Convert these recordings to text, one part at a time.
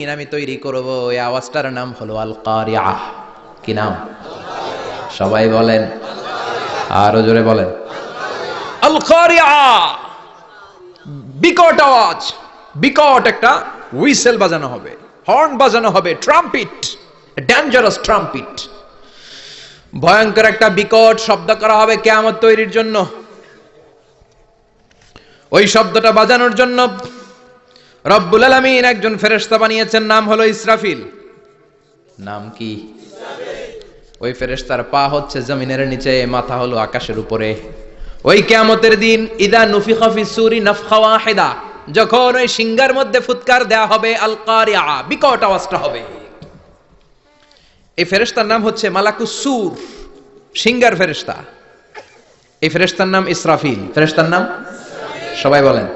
আমি তৈরি করব, এই আওয়াজটার নাম হলো আল কারিআহ। কি নাম? সবাই বলেন, আরো জোরে বলেন, আল কারিআহ। বিকট আওয়াজ, বিকট একটা হুইসেল বাজানো হবে, হর্ন বাজানো হবে, ট্রাম্পিট, ডেঞ্জারাস ট্রাম্পিট। ভয়ঙ্কর একটা বিকট শব্দ করা হবে কিয়ামত তৈরির জন্য। ওই শব্দটা বাজানোর জন্য রব্বুল আলামিন একজন ফেরেশতা বানিয়েছেন, নাম হলো ইসরাফিল। নাম কি? ওই ফেরেশতার পা হচ্ছে জমিনের নিচে, মাথা হলো আকাশের উপরে। ওই কিয়ামতের দিন ইদা নুফিখা ফিস সূরি নাফখা ওয়াহিদা, যখন ওই সিংহার মধ্যে ফুৎকার দেয়া হবে, আল কারিআ, বিকট আওয়াজটা হবে। এই ফেরেশতার নাম হচ্ছে মালাকুস সূর, সিংহার ফেরেশতা। এই ফেরেশতার নাম ইসরাফিল। ফেরেশতার নাম সবাই বলেন।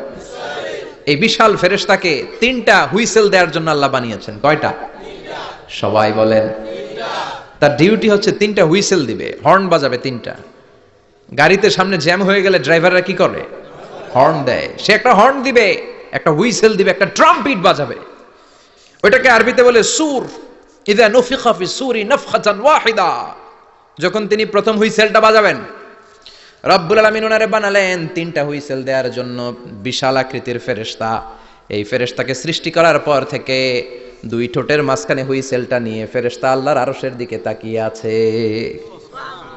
এই বিশাল ফেরেশতাকে তিনটা হুইসেল দেওয়ার জন্য আল্লাহ বানিয়েছেন। কয়টা? সবাই বলেন। তার ডিউটি হচ্ছে তিনটা হুইসেল দিবে, হর্ন বাজাবে তিনটা। গাড়িতে সামনে জ্যাম হয়ে গেলে ড্রাইভাররা কি করে? হর্ন দেয়। সে একটা হর্ন দিবে, একটা হুইসেল দিবে, একটা ট্রাম্পিট বাজাবে। ওইটাকে আরবিতে বলে সুর। ইযা নুফিখা ফিস সূরি নাফখাতান ওয়াহিদা, যখন তিনি প্রথম হুইসেলটা বাজাবেন, রব্বুল আলামিন ওনারে বানালেন তিনটা হুইসেল দেওয়ার জন্য। বিশাল আকৃতির ফেরেশতা। এই ফেরেশতাকে সৃষ্টি করার পর থেকে দুই ঠোঁটের মাঝখানে হুইসেলটা নিয়ে ফেরেশতা আল্লাহর আরশের দিকে তাকিয়ে আছে।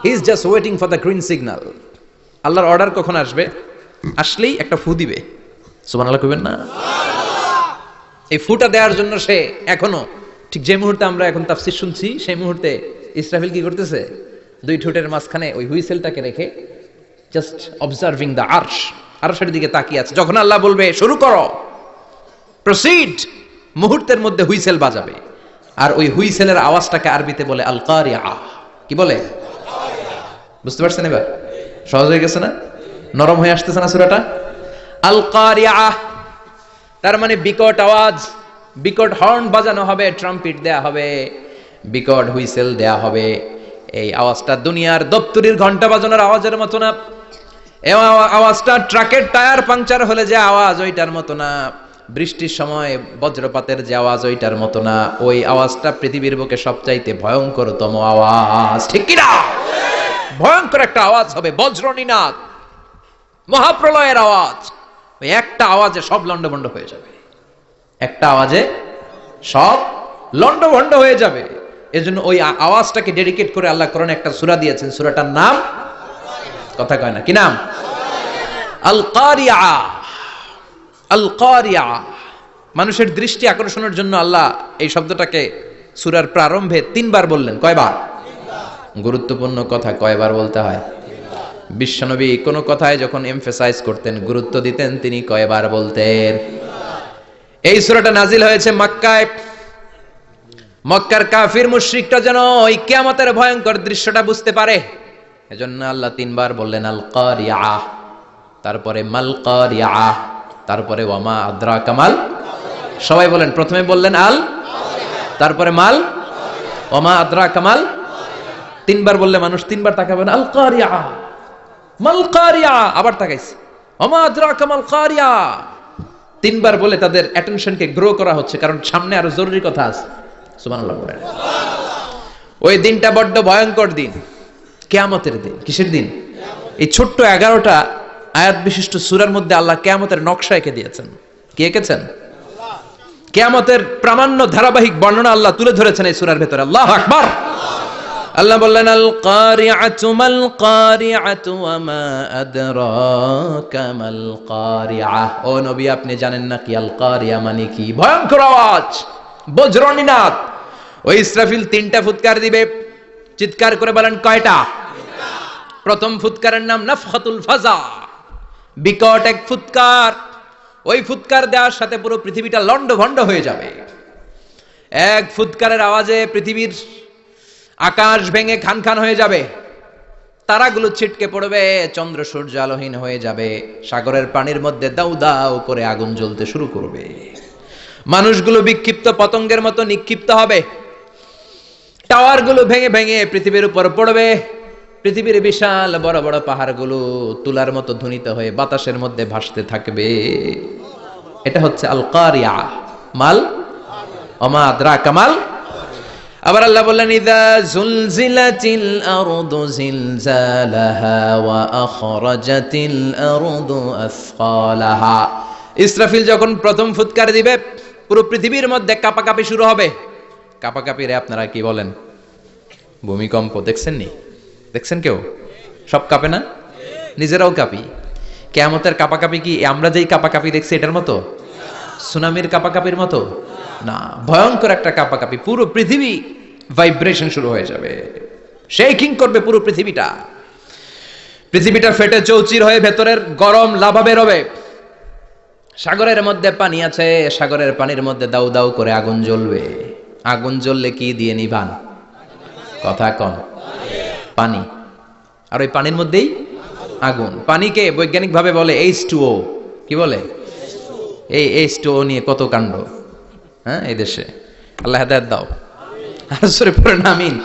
He is just waiting for the green signal. আল্লাহর অর্ডার কখন আসবে? আসলেই একটা ফু দিবে। সুবহানাল্লাহ কইবেন না? এই ফুটা দেওয়ার জন্য সে এখনো, ঠিক যে মুহূর্তে আমরা এখন তাফসীর শুনছি, সেই মুহূর্তে ইসরাফিল কি করতেছে? দুই ঠোঁটের মাঝখানে ওই হুইসেলটাকে রেখে জাস্ট অবজার্ভিং দ্য আরশ, আরশের দিকে তাকিয়ে আছে। যখন আল্লাহ বলবে শুরু করো, প্রসিড, মুহূর্তের মধ্যে হুইসেল বাজাবে। আর ওই হুইসেলের আওয়াজটাকে আরবিতে বলে আল কারিআহ। কি বলে? বুঝতে পারছেন এবার? সহজ হয়ে গেছে না? নরম হয়ে আসতেছে না সূরাটা? আল কারিআহ তার মানে বিকট আওয়াজ, বিকট হর্ন বাজানো হবে, ট্রাম্পিট দেয়া হবে, বিকট হুইসেল দেয়া হবে। এই আওয়াজটা দুনিয়ার দপ্তরির ঘন্টা বাজানোর আওয়াজের মতো না। এই আওয়াজটা ট্রাকের টায়ার পাংচার হলে যে আওয়াজ, ওইটার মতো না। বৃষ্টির সময় বজ্রপাতের যে আওয়াজ, ওইটার মতো না। ওই আওয়াজটা পৃথিবীর বুকে সবচাইতে ভয়ঙ্করতম আওয়াজ। ঠিক কি না? ভয়ঙ্কর একটা আওয়াজ হবে, বজ্রনিনাদ, মহাপ্রলয়ের আওয়াজ। ওই একটা আওয়াজে সব লন্ডভন্ড হয়ে যাবে। একটা আওয়াজে সব লন্ডভন্ড হয়ে যাবে। এজন্য ওই আওয়াজটাকে ডেডিকেট করে আল্লাহ কোরআনে একটা সূরা দিয়েছেন। সূরাটার নাম, কথা কয় না, কি নাম? আল কারিআহ। আল কারিআহ। মানুষের দৃষ্টি আকর্ষণের জন্য আল্লাহ এই শব্দটাকে সূরার প্রারম্ভে 3 বার বললেন। কয়বার? গুরুত্বপূর্ণ কথা কয়বার বলতে হয়? বিশ্বনবী কোন কথায় যখন এমফাসাইজ করতেন, গুরুত্ব দিতেন, তিনি কয়বার বলতেন? এই সূরাটা নাজিল হয়েছে মক্কায়। মক্কার কাফির মুশরিকরা যেন ওই কিয়ামতের ভয়ঙ্কর দৃশ্যটা বুঝতে পারে, এজন্য আল্লাহ 3 বার বললেন আল কারিআহ, তারপরে মাল কারিআহ, তারপরে ওয়ামা আদরাকা মাল। সবাই বলেন। প্রথমে বললেন আল, তারপরে মাল, ওয়ামা আদরাকা মাল। 3 বার বললে মানুষ 3 বার তাকাবে না। আল কারিআহ, মাল কারিআহ, আবার তাকাইছে, ওয়ামা আদরাকা মাল কারিআহ। 3 বার বলে তাদের অ্যাটেনশনকে গ্রো করা হচ্ছে, কারণ সামনে আরো জরুরি কথা আছে। সুবহানাল্লাহ বলেন। ওই দিনটা বড্ড ভয়ঙ্কর দিন, কিয়ামতের দিন। কিসের দিন? এই ছোট্ট 11টা আয়াত বিশিষ্ট সূরার মধ্যে আল্লাহ কিয়ামতের নকশা এঁকে দিয়েছেন। কি এঁকেছেন? কিয়ামতের প্রামাণ্য ধারাবাহিক বর্ণনা আল্লাহ তুলে ধরেছেন এই সূরার ভেতরে। আল্লাহু আকবার। আল্লাহ বললেন আল কারিআতু মাল কারিআতু ওয়া মা আদরাকা মাল কারিআহ। ও নবী, আপনি জানেন না কি আল কারিআ মানে কি? ভয়ঙ্কর আওয়াজ, বজ্রনিনাদ। ওই ইসরাফিল 3টা ফুৎকার দিবে। চিৎকার করে বলেন কয়টা? প্রথম ফুৎকারের নাম নাফখাতুল ফাজা, বিকট এক ফুৎকার। ওই ফুৎকার দেওয়ার সাথে পুরো পৃথিবীটা লন্ডভন্ড হয়ে যাবে। এক ফুৎকারের আওয়াজে পৃথিবীর আকাশ ভেঙে খান খান হয়ে যাবে, তারাগুলো ছিটকে পড়বে, চন্দ্র সূর্য আলোহীন হয়ে যাবে, সাগরের পানির মধ্যে দাউ দাউ করে আগুন জ্বলতে শুরু করবে, মানুষগুলো বিক্ষিপ্ত পতঙ্গের মতো নিক্ষিপ্ত হবে, টাওয়ারগুলো ভেঙে ভেঙে পৃথিবীর উপর পড়বে, পৃথিবীর বিশাল বড় বড় পাহাড়গুলো তুলার মতো ধ্বনিত হয়ে বাতাসের মধ্যে ভাসতে থাকবে। এটা হচ্ছে আল কারিআহ। মাল ওমা আদরাকা মাল। আবার আল্লাহ বললেন ইযা জুলজিলাতিল আরদু জিলজালাহা ওয়া আখরাজাতিল আরদু আসকালাহা। ইসরাফিল যখন প্রথম ফুৎকার দিবে পুরো পৃথিবীর মধ্যে কাঁপাকাঁপি শুরু হবে। কাঁপাকাঁপিরে আপনারা কি বলেন? ভূমিকম্প দেখছেন নি? দেখছেন কেউ? সব কাঁপে না? নিজেরাও কাঁপি। কিয়ামতের কাঁপাকাঁপি কি আমরা যেই কাঁপাকাঁপি দেখছি এটার মতো? সুনামির কাঁপাকাঁপির মতো না, ভয়ঙ্কর একটা কাঁপাকাঁপি। পুরো পৃথিবী ভাইব্রেশন শুরু হয়ে যাবে, শেকিং করবে পুরো পৃথিবীটা। পৃথিবীটা ফেটে চৌচির হয়ে ভেতরের গরম লাভা বেরোবে। সাগরের মধ্যে পানি আছে, সাগরের পানির মধ্যে দাউ দাউ করে আগুন জ্বলবে। আগুন জ্বললে কি দিয়ে নিভান? কথা কন। পানি। আর ওই পানির মধ্যেই আগুন। পানিকে বৈজ্ঞানিক ভাবে বলে H2O। কি বলে? এই H2O নিয়ে কত কাণ্ড হ্যাঁ এই দেশে। আল্লাহ হেদায়েত দাও। আর সরে পড়েন আমিন।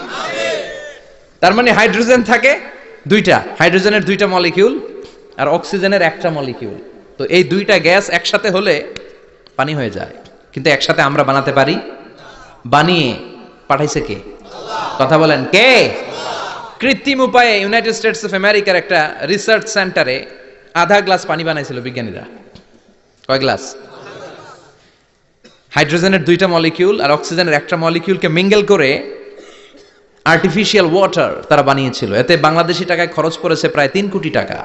তার মানে হাইড্রোজেন থাকে দুইটা, হাইড্রোজেনের দুইটা মলিকিউল আর অক্সিজেনের একটা মলিকিউল। তো এই দুইটা গ্যাস একসাথে হলে পানি হয়ে যায়। কিন্তু একসাথে আমরা বানাতে পারি? বানিয়ে পাঠাইছে কে? কথা বলেন কে? কৃত্রিম উপায়ে ইউনাইটেড স্টেটস অফ আমেরিকার একটা রিসার্চ সেন্টারে আধা গ্লাস পানি বানাইছিল বিজ্ঞানীরা। কয় গ্লাস? হাইড্রোজেনের দুইটা মলিকিউল আর অক্সিজেনের একটা মলিকিউলকে মিঙ্গেল করে আর্টিফিশিয়াল ওয়াটার তারা বানিয়েছিল। এতে বাংলাদেশি টাকায় খরচ পড়েছে প্রায় 3 কোটি টাকা।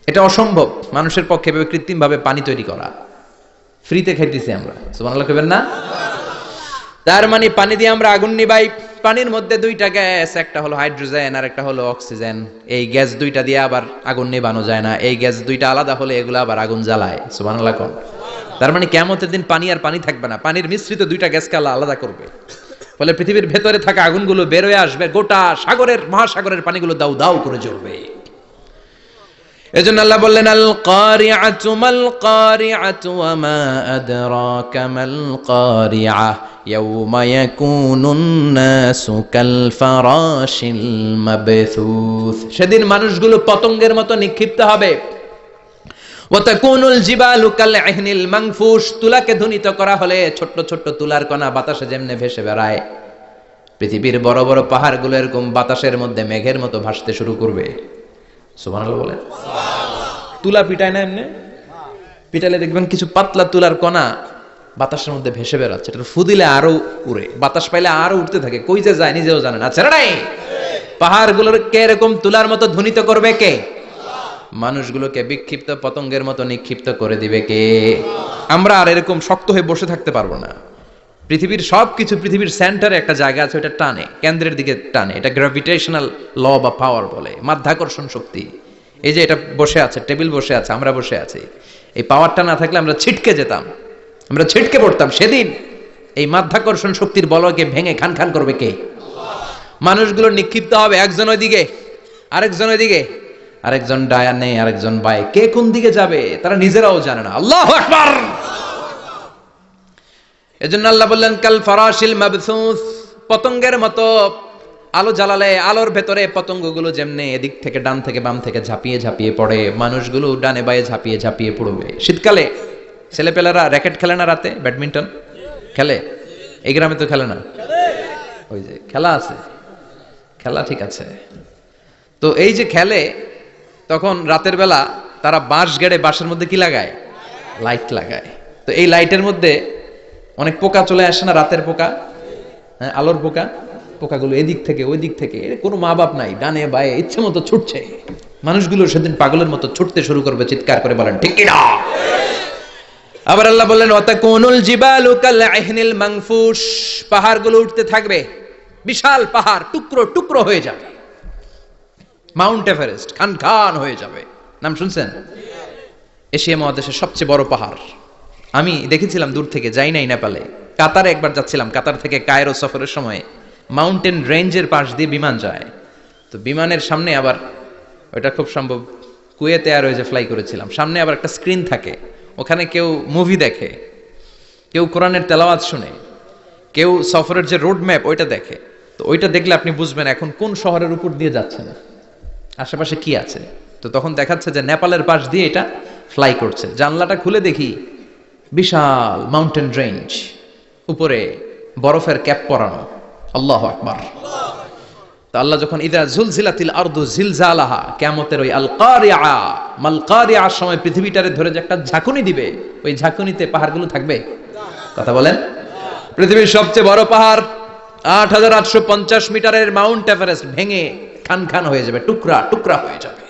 এটা অসম্ভব মানুষের পক্ষে এভাবে কৃত্রিম ভাবে পানি তৈরি করা। ফ্রিতে খাইতেছি আমরা, সুবহানাল্লাহ কইবেন না? তার মানে পানি দিয়ে আমরা আগুন নিবাই। পানির মধ্যে দুইটা গ্যাস, একটা হলো হাইড্রোজেন আর একটা হলো অক্সিজেন। এই গ্যাস দুইটা দিয়ে আবার আগুন নিবানো যায় না। এই গ্যাস দুইটা আলাদা হলে এগুলো আবার আগুন জ্বালায়। সুবহানাল্লাহ কোন। তার মানে কিয়ামতের দিন পানি আর পানি থাকবে না, পানির মিশ্রিত দুইটা গ্যাসকে আল্লাহ আলাদা করবে। ফলে পৃথিবীর ভেতরে থাকা আগুনগুলো বের হয়ে আসবে, গোটা সাগরের মহাসাগরের পানিগুলো দাউ দাউ করে জ্বলবে। এজন্য আল্লাহ বললেন আল কারিআতু মাল কারিআতু ওয়া মা আদরাকা মাল কারিআহ ইয়াউমা ইয়াকুনুন নাসু কাল ফারাশিল মাবথুস। সেদিন মানুষগুলো পতঙ্গের মতো নিক্ষিপ্ত হবে। ওয়া তাকুনুল জিবালু কাল ইহনিল মানফুশ। তুলাকে ধ্বনিত করা হলে ছোট্ট ছোট্ট তুলার কণা বাতাসে যেমনে ভেসে বেড়ায়, পৃথিবীর বড় বড় পাহাড়গুলো এরকম বাতাসের মধ্যে মেঘের মতো ভাসতে শুরু করবে। সুবহানাল্লাহ বলেন। তুলা পিটায় না এমনি? পিটালে দেখবেন কিছু পাতলা তুলার কণা বাতাসের মধ্যে ভেসে বেড়াচ্ছে। এটা ফু দিলে আরো উড়ে, বাতাস পাইলে আরো উঠতে থাকে, কই যে যায় নিজেও জানে না। ছেড়ে নাই। পাহাড়গুলোকে এরকম তুলার মতো ধ্বনিত করবে কে? মানুষগুলোকে বিক্ষিপ্ত পতঙ্গের মতো নিক্ষিপ্ত করে দিবে কে? আমরা আর এরকম শক্ত হয়ে বসে থাকতে পারবো না। পৃথিবীর সবকিছু, পৃথিবীর সেন্টারে একটা জায়গা আছে, ওটা টানে, কেন্দ্রের দিকে টানে। এটা গ্র্যাভিটেশনাল ল বা পাওয়ার বলে, মাধ্যাকর্ষণ শক্তি। এই যে এটা বসে আছে, টেবিল বসে আছে, আমরা বসে আছি, এই পাওয়ারটা না থাকলে আমরা ছিটকে যেতাম, আমরা ছিটকে পড়তাম। সেদিন এই মাধ্যাকর্ষণ শক্তির বলকে ভেঙে খান খান করবে কে? মানুষগুলো নিক্ষিপ্ত হবে, একজন ওইদিকে, আরেকজন ওইদিকে, আরেকজন ডায়ানে, আরেকজন বায়ে। কে কোন দিকে যাবে তারা নিজেরাও জানে না। আল্লাহু আকবার। এজন্য আল্লাহ বললেন কাল ফারাশিল মাবসুস। পতঙ্গের মতো আলো জ্বালালে আলোর ভেতরে পতঙ্গগুলো যেমনে এদিক থেকে ডান থেকে বাম থেকে ঝাঁপিয়ে ঝাঁপিয়ে পড়ে, মানুষগুলো ডানে বায়ে ঝাঁপিয়ে ঝাঁপিয়ে পড়বে। শীতকালে ছেলেপেলেরা র্যাকেট খেলে না, রাতে ব্যাডমিন্টন খেলে। এই গ্রামে তো খেলে না, ওই যে খেলা আছে, খেলা ঠিক আছে। তো এই যে খেলে, তখন রাতের বেলা তারা বাঁশ গেড়ে, বাঁশের মধ্যে কি লাগায়? লাইট লাগায়। তো এই লাইটের মধ্যে অনেক পোকা চলে আসে না, রাতের পোকা, হ্যাঁ আলোর পোকা। পোকাগুলো এদিক থেকে ওই দিক থেকে, কোনো মা বাপ নাই, ডানে বায়ে ইচ্ছে মতো ছুটছে। মানুষগুলো সেদিন পাগলের মতো ছুটতে শুরু করবে, চিৎকার করে বলেন ঠিক কিনা? আবার আল্লাহ বললেন ওয়াতাকুনুল জিবালু কাল ইহনিল মানফুশ। পাহাড়গুলো উঠতে থাকবে, বিশাল পাহাড় টুকরো টুকরো হয়ে যাবে। মাউন্ট এভারেস্ট খান খান হয়ে যাবে। নাম শুনছেন? এশিয়া মহাদেশের সবচেয়ে বড় পাহাড়। আমি দেখেছিলাম দূর থেকে, যাই নাই নেপালে। কাতারে একবার যাচ্ছিলাম, কাতার থেকে কায়রো সফরের সময় মাউন্টেন রেঞ্জের পাশ দিয়ে বিমান যায়। তো বিমানের সামনে আবার, ওটা খুব সম্ভব কুয়েতে এয়ারওয়েজে ফ্লাই করেছিলাম, সামনে আবার একটা স্ক্রিন থাকে। ওখানে কেউ মুভি দেখে, কেউ কোরআনের তেলাওয়াত শুনে, কেউ সফরের যে রোড ম্যাপ ওইটা দেখে। তো ওইটা দেখলে আপনি বুঝবেন এখন কোন শহরের উপর দিয়ে যাচ্ছেন, আশেপাশে কি আছে। তো তখন দেখাচ্ছে যে নেপালের পাশ দিয়ে এটা ফ্লাই করছে। জানলাটা খুলে দেখি বিশাল মাউন্টেন রেঞ্জ, উপরে বরফের ক্যাপ পরানো। আল্লাহু আকবার। তো আল্লাহ যখন ইদা জুলজিলাতিল আরদু জিলজালাহা, কিয়ামতের ওই আল কারিআ মাল কারিআর সময় পৃথিবীটারে ধরে যে একটা ঝাঁকুনি দিবে, ওই ঝাঁকুনিতে পাহাড়গুলো থাকবে? কথা বলেন। পৃথিবীর সবচেয়ে বড় পাহাড় ৮৮৫০ মিটারের মাউন্ট এভারেস্ট ভেঙে খান খান হয়ে যাবে, টুকরা টুকরা হয়ে যাবে।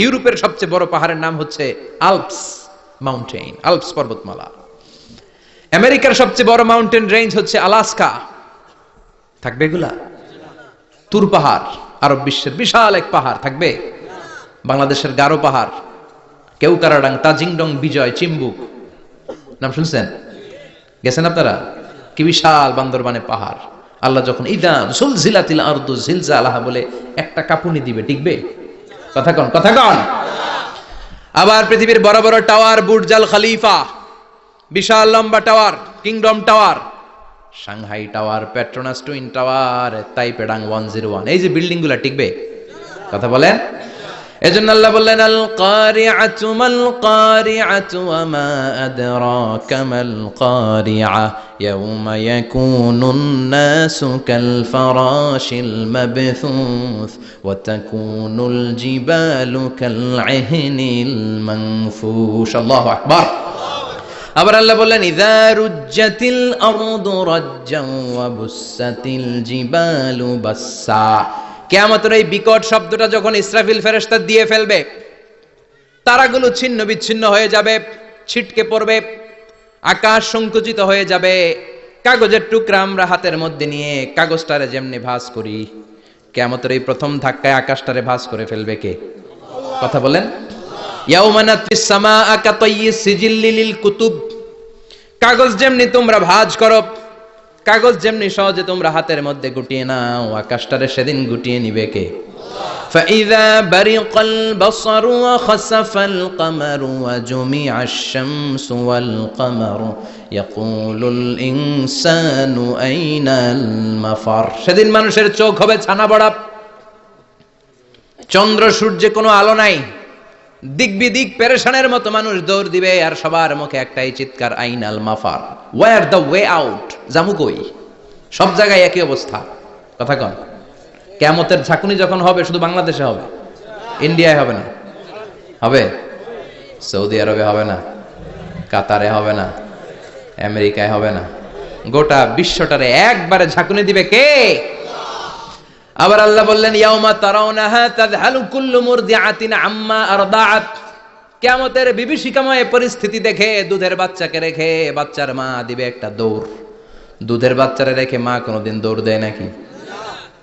ইউরোপের সবচেয়ে বড় পাহাড়ের নাম হচ্ছে আল্পস মাউন্টেন, আল্পস পর্বতমালা। আমেরিকার সবচেয়ে বড় মাউন্টেন রেঞ্জ হচ্ছে আলাস্কা, থাকবে এগুলা? তুর পাহাড় আরব বিশ্বের বিশাল এক পাহাড় থাকবে? বাংলাদেশের গারো পাহাড়, কেউকারাডাং, তাজিংডং, বিজয়, চিম্বুক, নাম শুনছেন? গেছেন আপনারা? কি বিশাল বান্দরবানে পাহাড়। আল্লাহ যখন ইদা জুলজিলাতিল আরদু জিলজালাহা বলে একটা কাঁপুনি দিবে, টিকবে? কথা কন, কথা কন। আবার পৃথিবীর বড় বড় টাওয়ার, বুর্জ আল খলিফা, বিশাল লম্বা tower, kingdom tower, Shanghai tower, Petronas twin tower, তাইপেডাং 101, এই যে বিল্ডিং গুলা টিকবে? কথা বলেন। এজন্য আল্লাহ বললেন আল কারিআতু মাল কারিআতু ওয়া মা আদরাকা মাল কারিআ ইয়াউমা ইয়াকুনুন নাসু কাল ফারাশিল মাবথুস ওয়া তাকুনুল জিবালু কাল ইহনিল মানফুশ। আল্লাহু আকবার। আবার আল্লাহ বললেন ইযা রুজ্জাতিল আরদু রাজ্জান ওয়া বুসাতিল জিবালু বাসসা। কিয়ামতের এই বিকট শব্দটা যখন ইসরাফিল ফেরেশতা দিয়ে ফেলবে, তারাগুলো ছিন্ন বিচ্ছিন্ন হয়ে যাবে, ছিটকে পড়বে, আকাশ সংকুচিত হয়ে যাবে। কাগজের টুকরা আমরা হাতের মধ্যে নিয়ে কাগজটারে যেমনি ভাঁজ করি, কিয়ামতের এই প্রথম ধাক্কায় আকাশটারে ভাঁজ করে ফেলবে কে? কথা বলেন। ইয়াউমা নাতফিস সামাআ কাতাইয়িস সিজিল্লি লিল কুতুব। কাগজ যেমনি তোমরা ভাঁজ করো, কাগজ যেমনি সহজে তোমরা হাতের মধ্যে গুটিয়ে নাও, আকাশটারে সেদিন গুটিয়ে নিবে কে? ফাইযা বারিকাল বাসারু ওয়া খাসাফাল কামারু ওয়া জুমিআশ শামসু ওয়াল কামারু ইয়াকুলুল ইনসানু আইনাল মাফার। সেদিন মানুষের চোখ হবে ছানা বড়া, চন্দ্র সূর্যে কোনো আলো নাই, দিক বিদিক পেরেশানের মতো মানুষ দৌড় দিবে, আর সবার মুখে একটাই চিৎকার, আইনাল মাফার, ওয়্যার দ্য ওয়ে আউট, জামু কই? সব জায়গায় একই অবস্থা। কথা কন। কিয়ামতের ঝাঁকুনি যখন হবে শুধু বাংলাদেশে হবে, ইন্ডিয়ায় হবে না, হবে সৌদি আরবে হবে না, কাতারে হবে না, আমেরিকায় হবে না, গোটা বিশ্বটারে একবারে ঝাঁকুনি দিবে কে? আবার আল্লাহ বললেন ইয়াউমা তারাউনাহা তাযহালু কুল্লু মুরদিআতিন আম্মা আরদাআত। কিয়ামতের বিভীষিকাময় পরিস্থিতি দেখে দুধের বাচ্চাকে রেখে বাচ্চার মা দিবে একটা দৌড়। দুধের বাচ্চারে রেখে মা কোনোদিন দৌড় দেয় নাকি?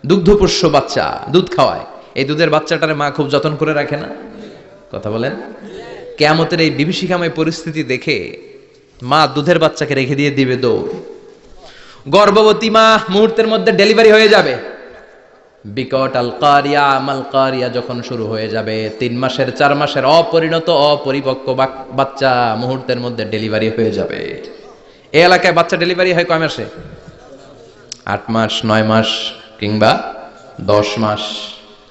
দুগ্ধপোষ্য বাচ্চা, দুধ খাওয়ায়, এই দুধের বাচ্চাটারে মা খুব যত্ন করে রাখে না? কথা বলেন। কিয়ামতের এই বিভীষিকাময় পরিস্থিতি দেখে মা দুধের বাচ্চাকে রেখে দিয়ে দিবে দৌড়। গর্ভবতী মা মুহূর্তের মধ্যে ডেলিভারি হয়ে যাবে। বিকট আল কারিয়া মাল কারিয়া যখন শুরু হয়ে যাবে, 3 মাসের 4 মাসের অপরিণত অপরিপক্ক বাচ্চা মুহূর্তের মধ্যে ডেলিভারি হয়ে যাবে। এই এলাকায় বাচ্চা ডেলিভারি হয় কয় মাসে? 8 মাস, 9 মাস কিংবা 10 মাস।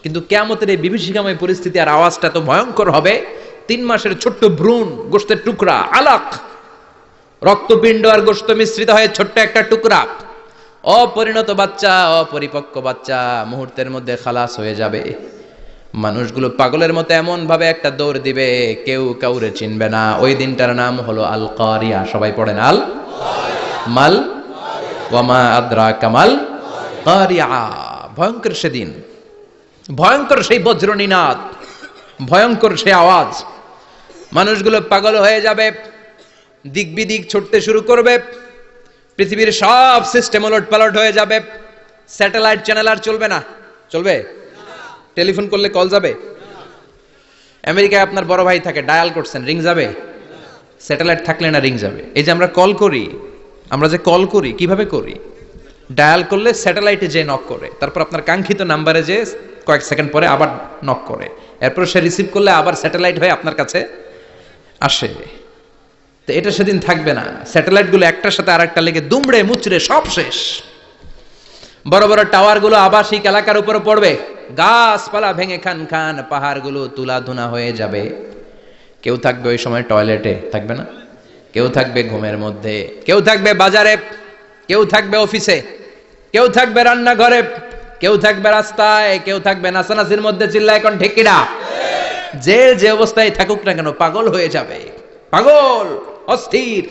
কিন্তু কিয়ামতের এই বিভীষিকাময় পরিস্থিতি আর আওয়াজটা তো ভয়ঙ্কর হবে। 3 মাসের ছোট্ট ভ্রূণ, গোশতের টুকরা, আলাক, রক্তপিণ্ড আর গোশত মিশ্রিত হয়ে ছোট্ট একটা টুকরা, অপরিণত বাচ্চা, অপরিপক্ক বাচ্চা মুহূর্তের মধ্যে খালাস হয়ে যাবে। মানুষগুলো পাগলের মতো এমন ভাবে একটা দৌড় দিবে, কেউ কাউরে চিনবে না। ওই দিনটার নাম হলো আল কারিয়া। সবাই পড়েন আল মাল ওয়া মা আদরাকা মাল কারিয়া। ভয়ঙ্কর সেদিন, ভয়ঙ্কর সেই বজ্রনিনাদ, ভয়ঙ্কর সেই আওয়াজ। মানুষগুলো পাগল হয়ে যাবে, দিক বিদিক ছুটতে শুরু করবে, পৃথিবীর সব সিস্টেম ওলট পালট হয়ে যাবে। স্যাটেলাইট চ্যানেল আর চলবে না। চলবে? টেলিফোন করলে কল যাবে? আমেরিকায় আপনার বড় ভাই থাকে, ডায়াল করছেন, রিং যাবে? স্যাটেলাইট থাকলে না রিং যাবে? এই যে আমরা কল করি, আমরা যে কল করি কিভাবে করি? ডায়াল করলে স্যাটেলাইটে যে নক করে, তারপর আপনার কাঙ্ক্ষিত নাম্বারে যে কয়েক সেকেন্ড পরে আবার নক করে, এরপর সে রিসিভ করলে আবার স্যাটেলাইট হয়ে আপনার কাছে আসে। তো এটা সেদিন থাকবে না। স্যাটেলাইট গুলো একটার সাথে আরেকটা লেগে দুমড়ে মুচড়ে সব শেষ। বড় বড় টাওয়ার গুলো আবাসিক এলাকার উপরে পড়বে, গাছপালা ভেঙে খান খান, পাহাড় গুলো তুলা ধুনা হয়ে যাবে। কেউ থাকবে ওই সময় টয়লেটে, থাকবে না? কেউ থাকবে ঘুমের মধ্যে, কেউ থাকবে বাজারে কেউ থাকবে অফিসে, কেউ থাকবে রান্নাঘরে, কেউ থাকবে রাস্তায়, কেউ থাকবে নাচানাচির মধ্যে। চিল্লা এখন ঠিক কিনা? যে অবস্থায় থাকুক না কেন পাগল হয়ে যাবে, পাগল, অস্থির।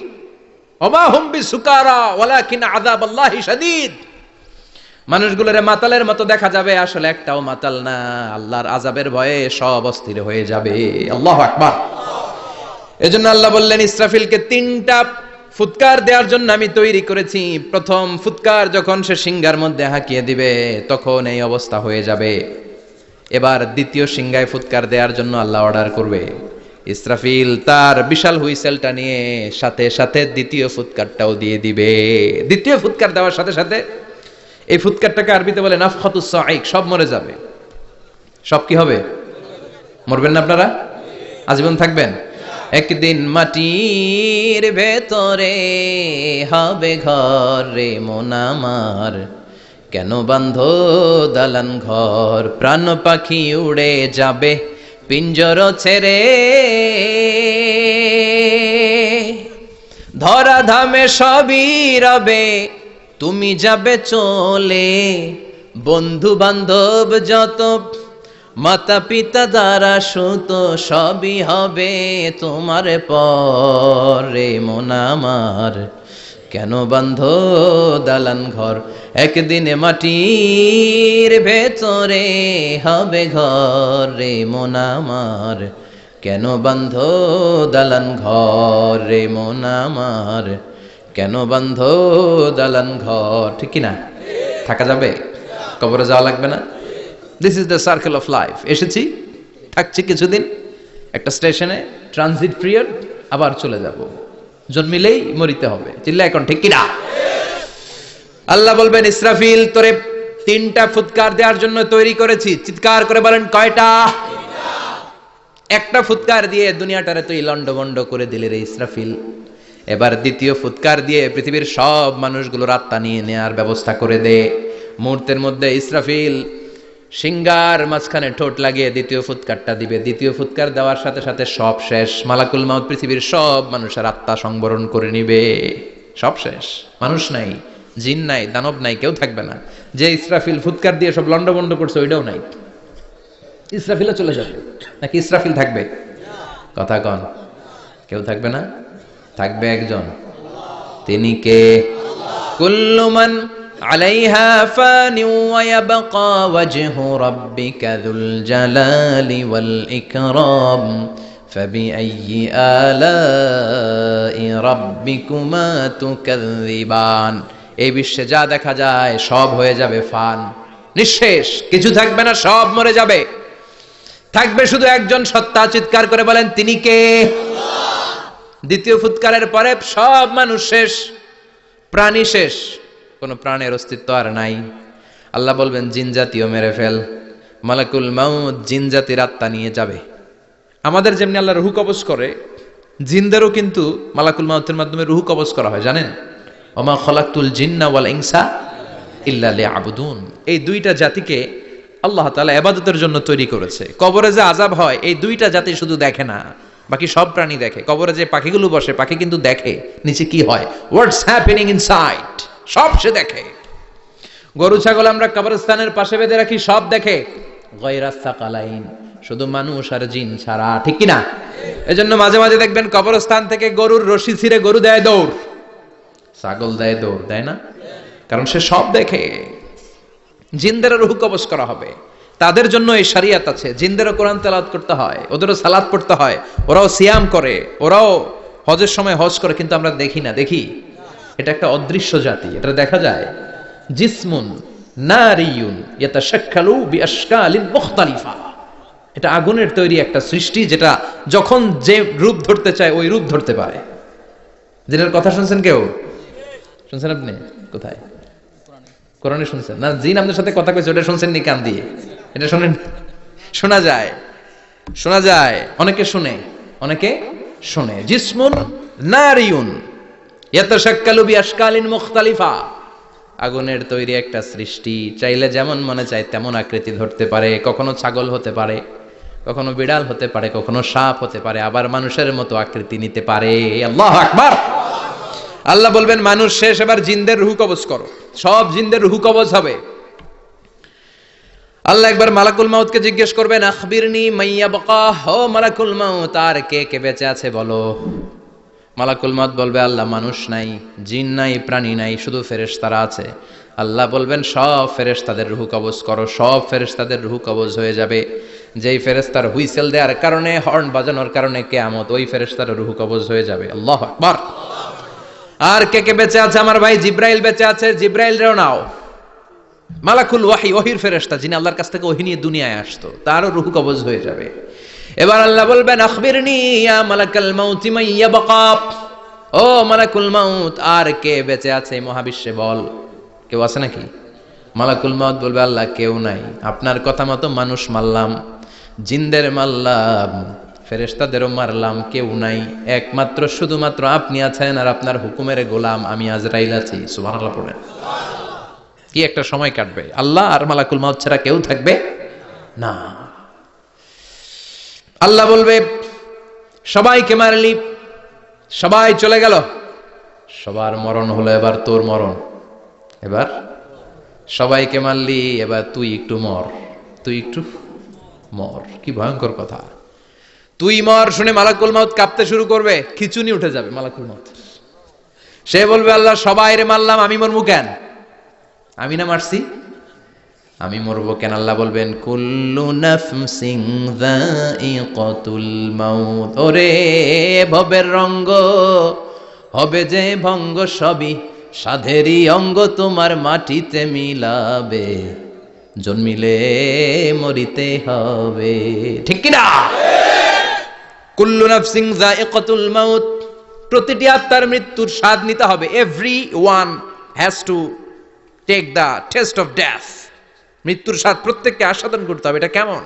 ওমা হুম বিসুকারা ওয়ালাকিন আযাবাল্লাহি শাদীদ। মানুষগুলোরে মাতালের মতো দেখা যাবে, আসলে একটাও মাতাল না। আল্লাহর আযাবের ভয়ে সব অস্থির হয়ে যাবে। আল্লাহু আকবার। এজন্য আল্লাহ বললেন ইসরাফিলকে 3টা ফুৎকার দেওয়ার জন্য আমি তৈরি করেছি। প্রথম ফুৎকার যখন সে সিংহার মধ্যে হাঁকিয়ে দিবে তখন এই অবস্থা হয়ে যাবে। এবার দ্বিতীয় সিংহায় ফুৎকার দেওয়ার জন্য আল্লাহ অর্ডার করবে। ইসরাফিল তার বিশাল হুইসেলটা নিয়ে সাথে সাথে দ্বিতীয় ফুৎকারটাও দিয়ে দিবে। দ্বিতীয় ফুৎকার দেওয়ার সাথে সাথে, এই ফুৎকারটাকে আরবিতে বলে নাফখাতুস সাঈক, সব মরে যাবে। সব কি হবে? মরবেন না আপনারা? আজীবন থাকবেন? একদিন মাটির ভেতরে হবে ঘর রে মন আমার, কেন বাঁধো দালান ঘর, প্রাণ পাখি উড়ে যাবে পিঞ্জর ছেড়ে, ধরা ধামে সবই রবে তুমি যাবে চলে, বন্ধু বান্ধব যত মাতা পিতা দ্বারা সুত সবই হবে তোমার পরে মন আমার, কেন বাঁধো দালান ঘর, একদিনে মাটির ভেতরে হবে ঘর রে মন আমার, কেন বাঁধো দালান ঘর রে মন আমার, কেন বাঁধো দালান ঘর। ঠিক কিনা? থাকা যাবে? কবরে যাওয়া লাগবে না? This is the circle of life. এসেছি, থাকছি কিছুদিন, একটা স্টেশনে ট্রানজিট পিরিয়ড, আবার চলে যাব। জন্মিলেই মরিতে হবে। চিল্লা এখন ঠিক কিনা? আল্লাহ বলবেন ইসরাফিল তোরে 3টা ফুৎকার দেওয়ার জন্য তৈরি করেছি। চিৎকার করে বলেন কয়টা? একটা ফুৎকার দিয়ে দুনিয়াটারে তুই লন্ডভন্ড করে দিলি রে ইসরাফিল। এবার দ্বিতীয় ফুৎকার দিয়ে পৃথিবীর সব মানুষগুলোর আত্মা নিয়ে নেয়ার ব্যবস্থা করে দে। মুহূর্তের মধ্যে ইসরাফিল সিংহার মাঝখানে ঠোঁট লাগিয়ে দ্বিতীয় ফুৎকারটা দিবে। দ্বিতীয় ফুৎকার দেওয়ার সাথে সাথে সব শেষ। মালাকুল মাউত পৃথিবীর সব মানুষের আত্মা সংবরণ করে নিবে। সব শেষ, মানুষ নাই, জিন নাই, দানব নাই, কেউ থাকবে না। যে ইসরাফিল ফুৎকার দিয়ে সব লন্ডভন্ড করছে ওইটাও নাই। ইসরাফিলও চলে যাবে, নাকি ইসরাফিল থাকবে? কথা কন, কেউ থাকবে না? থাকবে একজন, তিনি কে? কুল্লু মান আলাইহা ফানি ওয়া ইয়াবকা ওয়াজহু রাব্বিকা যুল জালালি ওয়াল ইকরাম ফাবিআইয়ি আলাই রাব্বিকুমা তুকাযযিবান। এই বিশ্বে যা দেখা যায় সব হয়ে যাবে ফান, নিঃশেষ, কিছু থাকবে না, সব মরে যাবে। থাকবে শুধু একজন সত্তা। চিৎকার করে বলেন তিনি কে? দ্বিতীয় ফুৎকারের পরে সব মানুষ শেষ, প্রাণী শেষ, কোনো প্রাণের অস্তিত্ব আর নাই। আল্লাহ বলবেন জিন জাতিও মেরে ফেল। মালাকুল মাউত জিন জাতির আত্মা নিয়ে যাবে। আমাদের যেমনি আল্লাহ রুহু কবজ করে, জিনদেরও কিন্তু মালাকুল মাউতের মাধ্যমে রুহু কবজ করা হয়, জানেন? ওমা খলাকতুল জিন্না ওয়াল ইনসা ইল্লা লিয়াবুদুন। এই 2টা জাতিকে আল্লাহ তাআলা ইবাদতের জন্য তৈরি করেছে। কবরে যে আযাব হয় এই 2টা জাতি শুধু দেখে না, বাকি সব প্রাণী দেখে। কবরে যে পাখিগুলো বসে, পাখি কিন্তু দেখে নিচে কি হয়, হোয়াটস হ্যাপেনিং ইনসাইড, সব সে দেখে। গরু ছাগল আমরা কবরস্থানের পাশে বেঁধে রাখি, সব দেখে। গায়রাস সাকালাইন, শুধু মানুষ আর জিন ছাড়া। ঠিক কি না? এজন্য মাঝে মাঝে দেখবেন কবরস্থান থেকে গরুর রশি ছিঁড়ে গরু দেয় দৌড়, ছাগল দেয় দৌড়, দেয় না? কারণ সে সব দেখে। জিনদের রূহ কবজ করা হবে, তাদের জন্য এই শরিয়ত আছে। জিনদেরও কোরআন তেলাওয়াত করতে হয়, ওদেরও সালাত পড়তে হয়, ওরাও সিয়াম করে, ওরাও হজের সময় হজ করে, কিন্তু আমরা দেখি না। দেখি? এটা একটা অদৃশ্য জাতি, এটা দেখা যায়। জিসমুন নারিয়ুন ইয়াতাশাক্কালু বিআশকালিন মুখতালিফা। এটা আগুনের তৈরি একটা সৃষ্টি, যেটা যখন যে রূপ ধরতে চায় ওই রূপ ধরতে পারে। জিনের কথা শুনছেন কেউ? শুনছেন আপনি? কোথায়? কোরআনে শুনছেন না? জিন আমাদের সাথে কথা কইছে, ওটা শুনছেন নি কান দিয়ে? এটা শুনেন? শোনা যায়, শোনা যায়। অনেকে শুনে, অনেকে শুনে। জিসমুন নারিয়ুন ইয়াতাশাক্কালু বিআশকালিন মুখতালিফা। আগুনের তৈরি একটা সৃষ্টি, চাইলে যেমন মনে চায় তেমন আকৃতি ধরতে পারে। কখনো ছাগল হতে পারে, কখনো বিড়াল হতে পারে, কখনো সাপ হতে পারে, আবার মানুষের মতো আকৃতি নিতে পারে। আল্লাহু আকবার। আল্লাহ বলবেন মানুষ শেষ, এবার জিনদের রুহ কবজ করো। সব জিনদের রুহ কবজ হবে। আল্লাহ একবার মালাকুল মাউতকে জিজ্ঞেস করবেন, আখবিরনি মাইয়া বাকা, ও মালাকুল মাউত, আর কে কে বেঁচে আছে বলো। মালাকুল মাউত বলবে, আল্লাহ মানুষ নাই, জিন নাই, প্রাণী নাই, শুধু ফেরেশতারা আছে। আল্লাহ বলবেন, সব ফেরেশতাদের রুহ কবজ করো। সব ফেরেশতাদের রুহ কবজ হয়ে যাবে। যেই ফেরেশতার হুইসেল দেওয়ার কারণে, হর্ন বাজানোর কারণে কিয়ামত, ওই ফেরেশতার রুহ কবজ হয়ে যাবে। আল্লাহু আকবার। আর কে কে বেঁচে আছে? আমার ভাই জিব্রাইল বেঁচে আছে, জিব্রাইল রেও নাও। মালাকুল ওয়াহি, ওহির ফেরেশতা, যিনি আল্লাহর কাছ থেকে ওহী নিয়ে দুনিয়ায় আসতো, তারও রূহ কবজ হয়ে যাবে। এবার আল্লাহ বলবেন, আখবিরনি ইয়া মালাকাল মাউতি মান ইয়াবকা, ও মালাকুল মাউত, আর কে বেঁচে আছে এই মহাবিশ্বে বল। কেউ আছে নাকি? মালাকুল মাউত বলবে, আল্লাহ কেউ নাই। আপনার কথা মতো মানুষ মারলাম, জিনদের মারলাম, ফেরেশতাদেরও মারলাম, কেউ নাই। একমাত্র শুধুমাত্র আপনি আছেন, আর আপনার হুকুমের গোলাম আমি আজরাইল আছি। সুবহানাল্লাহ পড়েন। কি একটা সময় কাটবে, আল্লাহ আর মালাকুল মাউত ছাড়া কেউ থাকবে না। আল্লাহ বলবে, সবাইকে মারলি, সবাই চলে গেল, সবার মরণ হলো, এবার তোর মরণ। এবার সবাইকে মারলি, এবার তুই একটু মর, তুই একটু মর। কি ভয়ঙ্কর কথা। তুই মর শুনে মালাকুল মাউত কাঁপতে শুরু করবে, খিচুনি উঠে যাবে মালাকুল মাউত। সে বলবে, আল্লাহ সবাই রে মারলাম, আমি মরবো কেন? আমি না মারছি, আমি মরবো কেন? আল্লাহ বলবেন, কুল্লু নাফসিন যায়িকাতুল মাউত, ওরে ভবের রঙ্গ হবে যে ভঙ্গ, সবই সাধেরই অঙ্গ, তোমার মাটিতে মিলাবে, জন্মিলে মরিতে হবে। ঠিক কিনা? কুল্লু নাফসিন যায়িকাতুল মাউত, প্রতিটি আত্মার মৃত্যুর স্বাদ নিতে হবে। Everyone has to take the taste of death. মৃত্যুর স্বাদ প্রত্যেককে আস্বাদন করতে হবে। এটা কেমন?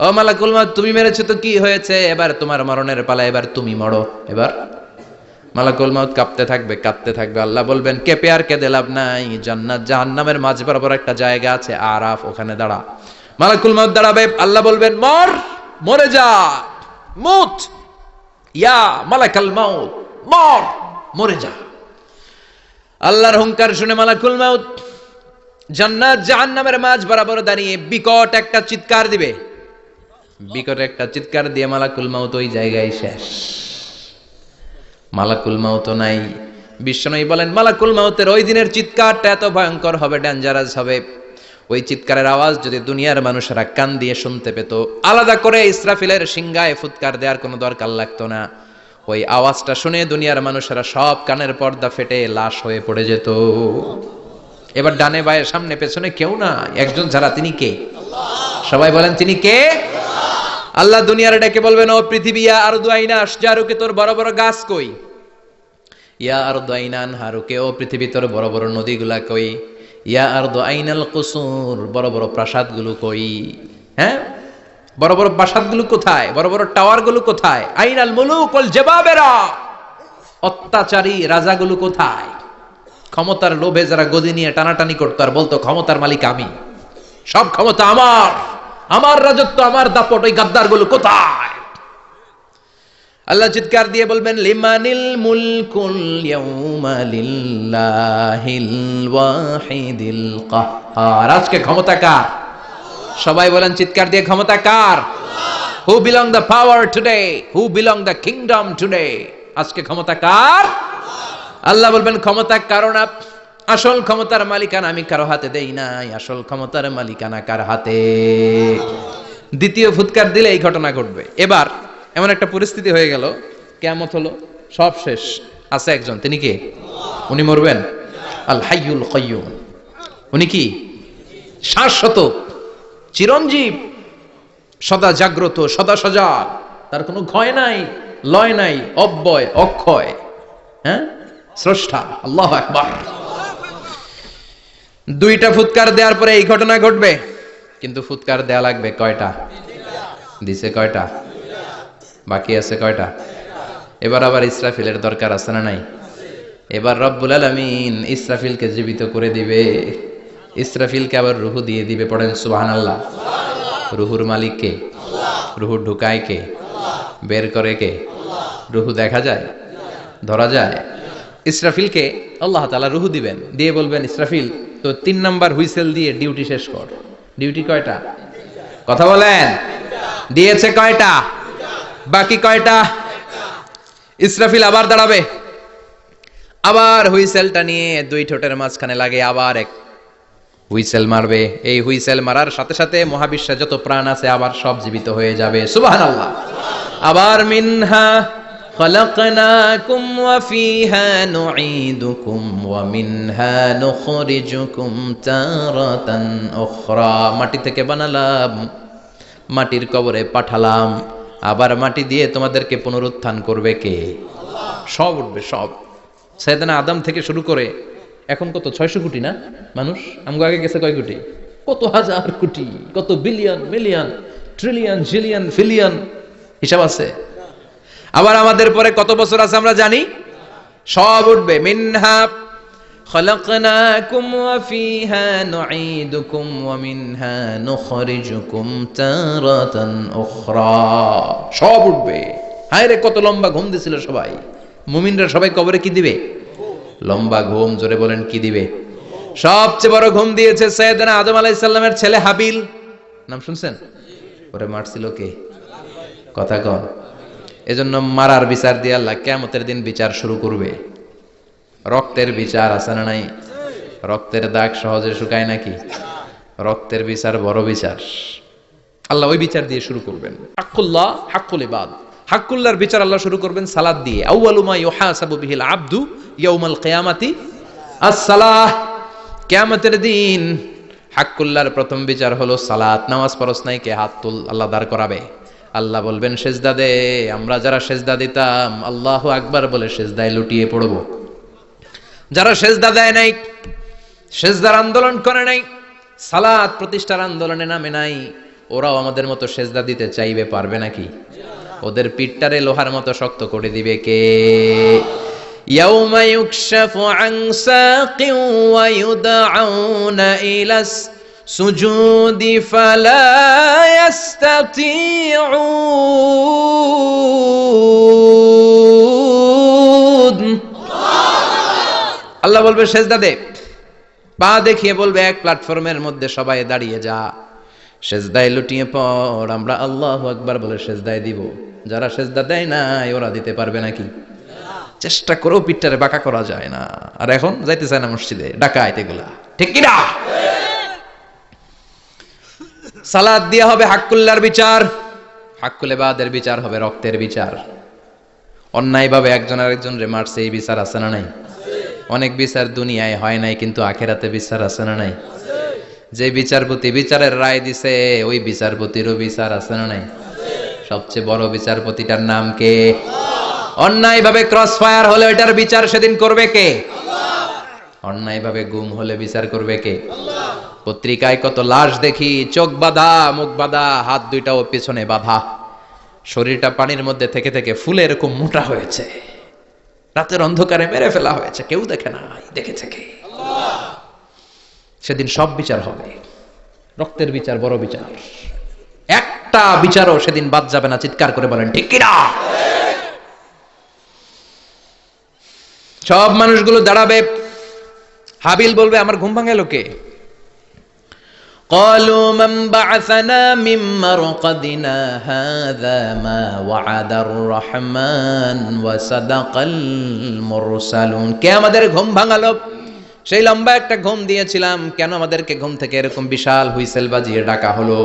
ও মালাকুল মাউত, তুমি মেরেছো তো কি হয়েছে, এবার তোমার মরণের পালা, এবার তুমি মরো। এবার মালাকুল মাউত কাঁপতে থাকবে, কাঁপতে থাকবে। আল্লাহ বলবেন, কেঁপে আর কেঁদে লাভ নাই, জান্নাত জাহান্নামের মাঝ বরাবর একটা জায়গা আছে, আরাফ, ওখানে দাঁড়া। মালাকুল মাউত দাঁড়াবে, আল্লাহ বলবেন, মর, মরে যা, মুত ইয়া মালাকুল মাউত, মর, মরে যা। আল্লাহর হুঙ্কার শুনে মালাকুল মাউত জান্নাত জাহান্নামের মাঝ বরাবর দাঁড়িয়ে বিকট একটা চিৎকার দিবে। বিকট একটা চিৎকার দিয়ে মালাকুল মাউত ওই জায়গায় শেষ। মালাকুল মাউত নাই। বিশ্বনবী বলেন, মালাকুল মাউতের ওই দিনের চিৎকারটা এত ভয়ঙ্কর হবে, ডেঞ্জারাস হবে। ওই চিৎকারের আওয়াজ যদি দুনিয়ার মানুষেরা কান দিয়ে শুনতে পেত, আলাদা করে ইসরাফিলের সিংহায় ফুৎকার দেওয়ার কোনো দরকার লাগতো না। ওই আওয়াজটা শুনে দুনিয়ার মানুষেরা সব কানের পর্দা ফেটে লাশ হয়ে পড়ে যেত। এবার ডানে বায়ে সামনে পেছনে কেউ না, একজন ছাড়া, তিনি কে? সবাই বলেন, তিনি কে? আল্লাহ দুনিয়ার ডেকে বলবেন, ও পৃথিবী, ইয়া আরদু আইনা আশজারুকে, তোর বড় বড় গাছ কই? ইয়া আরদু আইনা আনহারুকে, ও পৃথিবী, তোর বড় বড় নদীগুলা কই? ইয়া আরদু আইনাল কুসুর, বড় বড় প্রাসাদগুলো কই? হ্যাঁ, বড় বড় প্রাসাদগুলো কোথায়? বড় বড় টাওয়ারগুলো কোথায়? আইনাল মুলুক ওয়াল জাবাবেরা, অত্যাচারী রাজাগুলো কোথায়? ক্ষমতার লোভে যারা গদি নিয়ে টানাটানি করতো আর বলতো ক্ষমতার মালিক আমি, সব ক্ষমতা আমার, আমার রাজত্ব, আমার দাপট, ওই গাদ্দারগুলো কোথায়? আল্লাহ চিৎকার দিয়ে বলবেন, লিমানিল মুলকুল ইয়াউমা লিল্লাহিল ওয়াহিদিল কাহ্হার, আজকে ক্ষমতা কার? সবাই বলেন চিৎকার দিয়ে, ক্ষমতা কার? Who belong the power today, who belong the kingdom today, আজকে ক্ষমতা কার? আল্লাহ বলবেন, ক্ষমতা কারো না, আসল ক্ষমতার মালিকানা আমি কারো হাতে দেই নাই, আসল ক্ষমতার মালিকানা কার হাতে? দ্বিতীয় ফুৎকার দিলে এই ঘটনা ঘটবে। এবার এমন একটা পরিস্থিতি হয়ে গেল, কিয়ামত হলো, সব শেষ, আছে একজন, তিনি কে? উনি মরবেন, আল হাইয়ুল কাইয়ুম। উনি কি? শাশ্বত, চিরঞ্জীব, সদা জাগ্রত, সদা সজাগ, তার কোনো ক্ষয় নাই, লয় নাই, অব্যয়, অক্ষয়, হ্যাঁ, স্রষ্টা। আল্লাহু আকবার। দুইটা ফুৎকার দেওয়ার পরে এই ঘটনা ঘটবে, কিন্তু ফুৎকার দেয়া লাগবে কয়টা? দিছে কয়টা? বাকি আছে কয়টা? এবার আবার ইসরাফিলের দরকার আছে না নাই? এবার রব্বুল আলামিন ইসরাফিলকে জীবিত করে দিবে, ইসরাফিলকে আবার রুহু দিয়ে দিবে। পড়েন সুবহানাল্লাহ। রুহুর মালিক কে? রুহু ঢুকায় কে? বের করে কে? রুহু দেখা যায়? ধরা যায়? ইসরাফিলকে আল্লাহ তাআলা রূহ দিবেন, দিয়ে বলবেন ইসরাফিল তো 3 নাম্বার হুইসেল দিয়ে ডিউটি শেষ কর। ডিউটি কয়টা? কথা বলেন। দিয়েছে কয়টা? বাকি কয়টা? ইসরাফিল আবার দাঁড়াবে, আবার হুইসেলটা নিয়ে 2 ঠোঁটের মাঝখানে লাগে আবার এক হুইসেল মারবে। এই হুইসেল মারার সাথে সাথে মহাবিশ্বে যত প্রাণ আছে আবার সব জীবিত হয়ে যাবে। সুবহানাল্লাহ। আবার মিনহা খলাকনাকুম ওয়া ফিহা নুঈদুকুম ওয়া মিনহা নুখরিজুকুম তারাতান উখরা। মাটি থেকে বানালাম, মাটির কবরে পাঠালাম, আবার মাটি দিয়ে তোমাদেরকে পুনরুত্থান করবে কে? সব উঠবে, সব। সাইয়েদনা আদম থেকে শুরু করে এখন কত 600 কোটি না মানুষ? আমগো আগে গেছে কয় কোটি? কত হাজার কোটি, কত billion, million, trillion, zillion, pillion, হিসাব আছে। আবার আমাদের পরে কত বছর আছে আমরা জানি? সব উঠবে। মিনহা খলাকনাকুম ওয়া ফিহা নুঈদুকুম ওয়া মিনহা নুখরিজুকুম তারাতান উখরা। সব উঠবে। হায় রে কত লম্বা ঘুম দিছিল সবাই। মুমিনরা সবাই কবরে কি দিবে? লম্বা ঘুম। জোরে বলেন কি দিবে? সবচেয়ে বড় ঘুম দিয়েছে সাইয়েদনা আদম আলাইহিস সালামের ছেলে হাবিল। নাম শুনছেন? ওরে মারছিল কে? কথা কন। এজন্য মারার বিচার দিয়ে আল্লাহ কিয়ামতের দিন বিচার শুরু করবে। রক্তের বিচার আছে না নাই? রক্তের দাগ সহজে শুকায় নাকি? রক্তের বিচার বড় বিচার। আল্লাহ ওই বিচার দিয়ে শুরু করবেন। হাক্কুল্লাহ, হাক্কুল ইবাদ। হাক্কুল্লাহর বিচার আল্লাহ শুরু করবেন সালাত দিয়ে। আউয়ালু মা ইউহাসাবু বিহিল আবদু ইয়াউমাল কিয়ামাতি আস-সালাহ। কিয়ামতের দিন হাক্কুল্লাহর প্রথম বিচার হলো সালাত। নামাজ পড়ছ নাই কে? হাত তুল। আল্লাহ দাঁড় করাবে। আল্লাহ বলবেন সেজদা দে। আমরা যারা সেজদা দিতাম আল্লাহু আকবার বলে সেজদায় লুটিয়ে পড়ব। যারা সেজদা দেয় নাই, সেজদার আন্দোলন করে নাই, সালাত প্রতিষ্ঠার আন্দোলনে নামে নাই, ওরাও আমাদের মতো সেজদা দিতে চাইবে, পারবে নাকি? ওদের পিঠটারে লোহার মতো শক্ত করে দিবে কে? ইয়াউমা ইউকশাফু আন সাকিন ওয়া ইউদআউনা ইলাস সুজুদি ফালা ইয়াস্তাতিউন। আল্লাহ বলবে সেজদা দে। পা দেখিয়ে বলবে এক প্ল্যাটফর্মের মধ্যে সবাই দাঁড়িয়ে যা, সেজদায় লুটিয়ে পড়। আমরা আল্লাহু আকবার বলে সেজদায় দিব। যারা সেজদা দেয় না ওরা দিতে পারবে নাকি? চেষ্টা করেও পিঠটারে বাঁকা করা যায় না। আর এখন যাইতে চায় না মসজিদে, ডাকাইত এগুলা, ঠিক কি না? সালাত দিয়া হবে হাক্কুল্লাহর বিচার, হাক্কুল ইবাদের বিচার হবে রক্তের বিচার। অন্যায় ভাবে একজন আরেকজনরে মারছে, এই বিচার আছে না নাই? অনেক বিচার দুনিয়ায় হয় নাই, কিন্তু আখেরাতে বিচার আছে না নাই? যে বিচারপতি বিচারের রায় দিছে ওই বিচারপতিরও বিচার আছে না নাই? সবচেয়ে বড় বিচারপতিটার নাম কে? অন্যায় ভাবে ক্রস ফায়ার হলে ওইটার বিচার সেদিন করবে কে? অন্যায় ভাবে গুম হলে বিচার করবে কে? পত্রিকায় কত লাশ দেখি, চোখ বাঁধা, মুখ বাঁধা, হাত দুইটাও পিছনে বাঁধা, শরীরটা পানির মধ্যে থেকে থেকে ফুলে এরকম মোটা হয়েছে, রাতের অন্ধকারে মেরে ফেলা হয়েছে, কেউ দেখে না, দেখেছে কে? সেদিন সব বিচার হবে। রক্তের বিচার বড় বিচার। একটা বিচারও সেদিন বাদ যাবে না। চিৎকার করে বলেন ঠিক কিনা? সব মানুষগুলো দাঁড়াবে। হাবিল বলবে আমার ঘুম ভাঙালো কে? قالوا من بعثنا من مرقدنا هذا ما وعد الرحمن وصدق المرسلون। কে আমাদের ঘুম ভাঙালো? সেই লম্বা একটা ঘুম দিয়েছিলাম, কেন আমাদেরকে ঘুম থেকে এরকম বিশাল হুইসেল বাজিয়ে ডাকা হলো?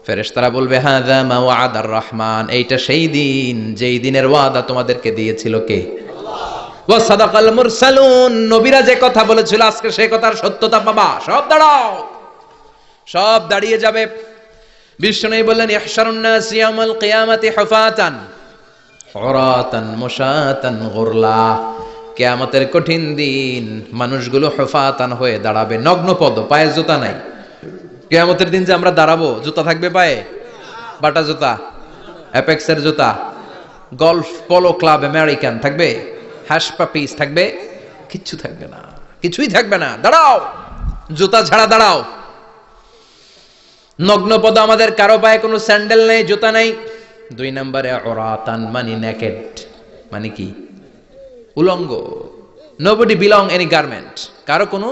ফেরেশতারা বলবে হাযা মা ওয়া'আদা আর-রহমান, এইটা সেই দিন যেই দিনের ওয়াদা তোমাদেরকে দিয়েছিল কে? আল্লাহ। ওয়া সাদাকাল মুরসালুন, নবীরা যে কথা বলেছিল আজকে সেই কথার সত্যতা পাবা। সব দাঁড়াও, সব দাঁড়িয়ে যাবে। বিষ্ণু বললেন ইহশারুন নাস ইয়াউমাল কিয়ামাতি হুফাতান উরাতান মুশাতান গুরলা। কিয়ামতের কঠিন দিন মানুষগুলো হুফাতান হয়ে দাঁড়াবে, নগ্ন পদ, পায়ে জুতা নাই। কিয়ামতের দিন যে আমরা দাঁড়াবো, জুতা থাকবে পায়ে? বাটা জুতা, অ্যাপেক্সের জুতা, গলফ পোলো ক্লাব আমেরিকান থাকবে? হ্যাশ পাপিস থাকবে? কিচ্ছু থাকবে না, কিছুই থাকবে না। দাঁড়াও, জুতা ছাড়া দাঁড়াও। নগ্ন পদ, আমাদের কারো পায়ে কোনো স্যান্ডেল নেই, জুতা নাই। 2 নম্বরে উরাতান মানে নেকেড, মানে কি? উলঙ্গ। নোবডি বিলং এনি গার্মেন্ট, কারো কোনো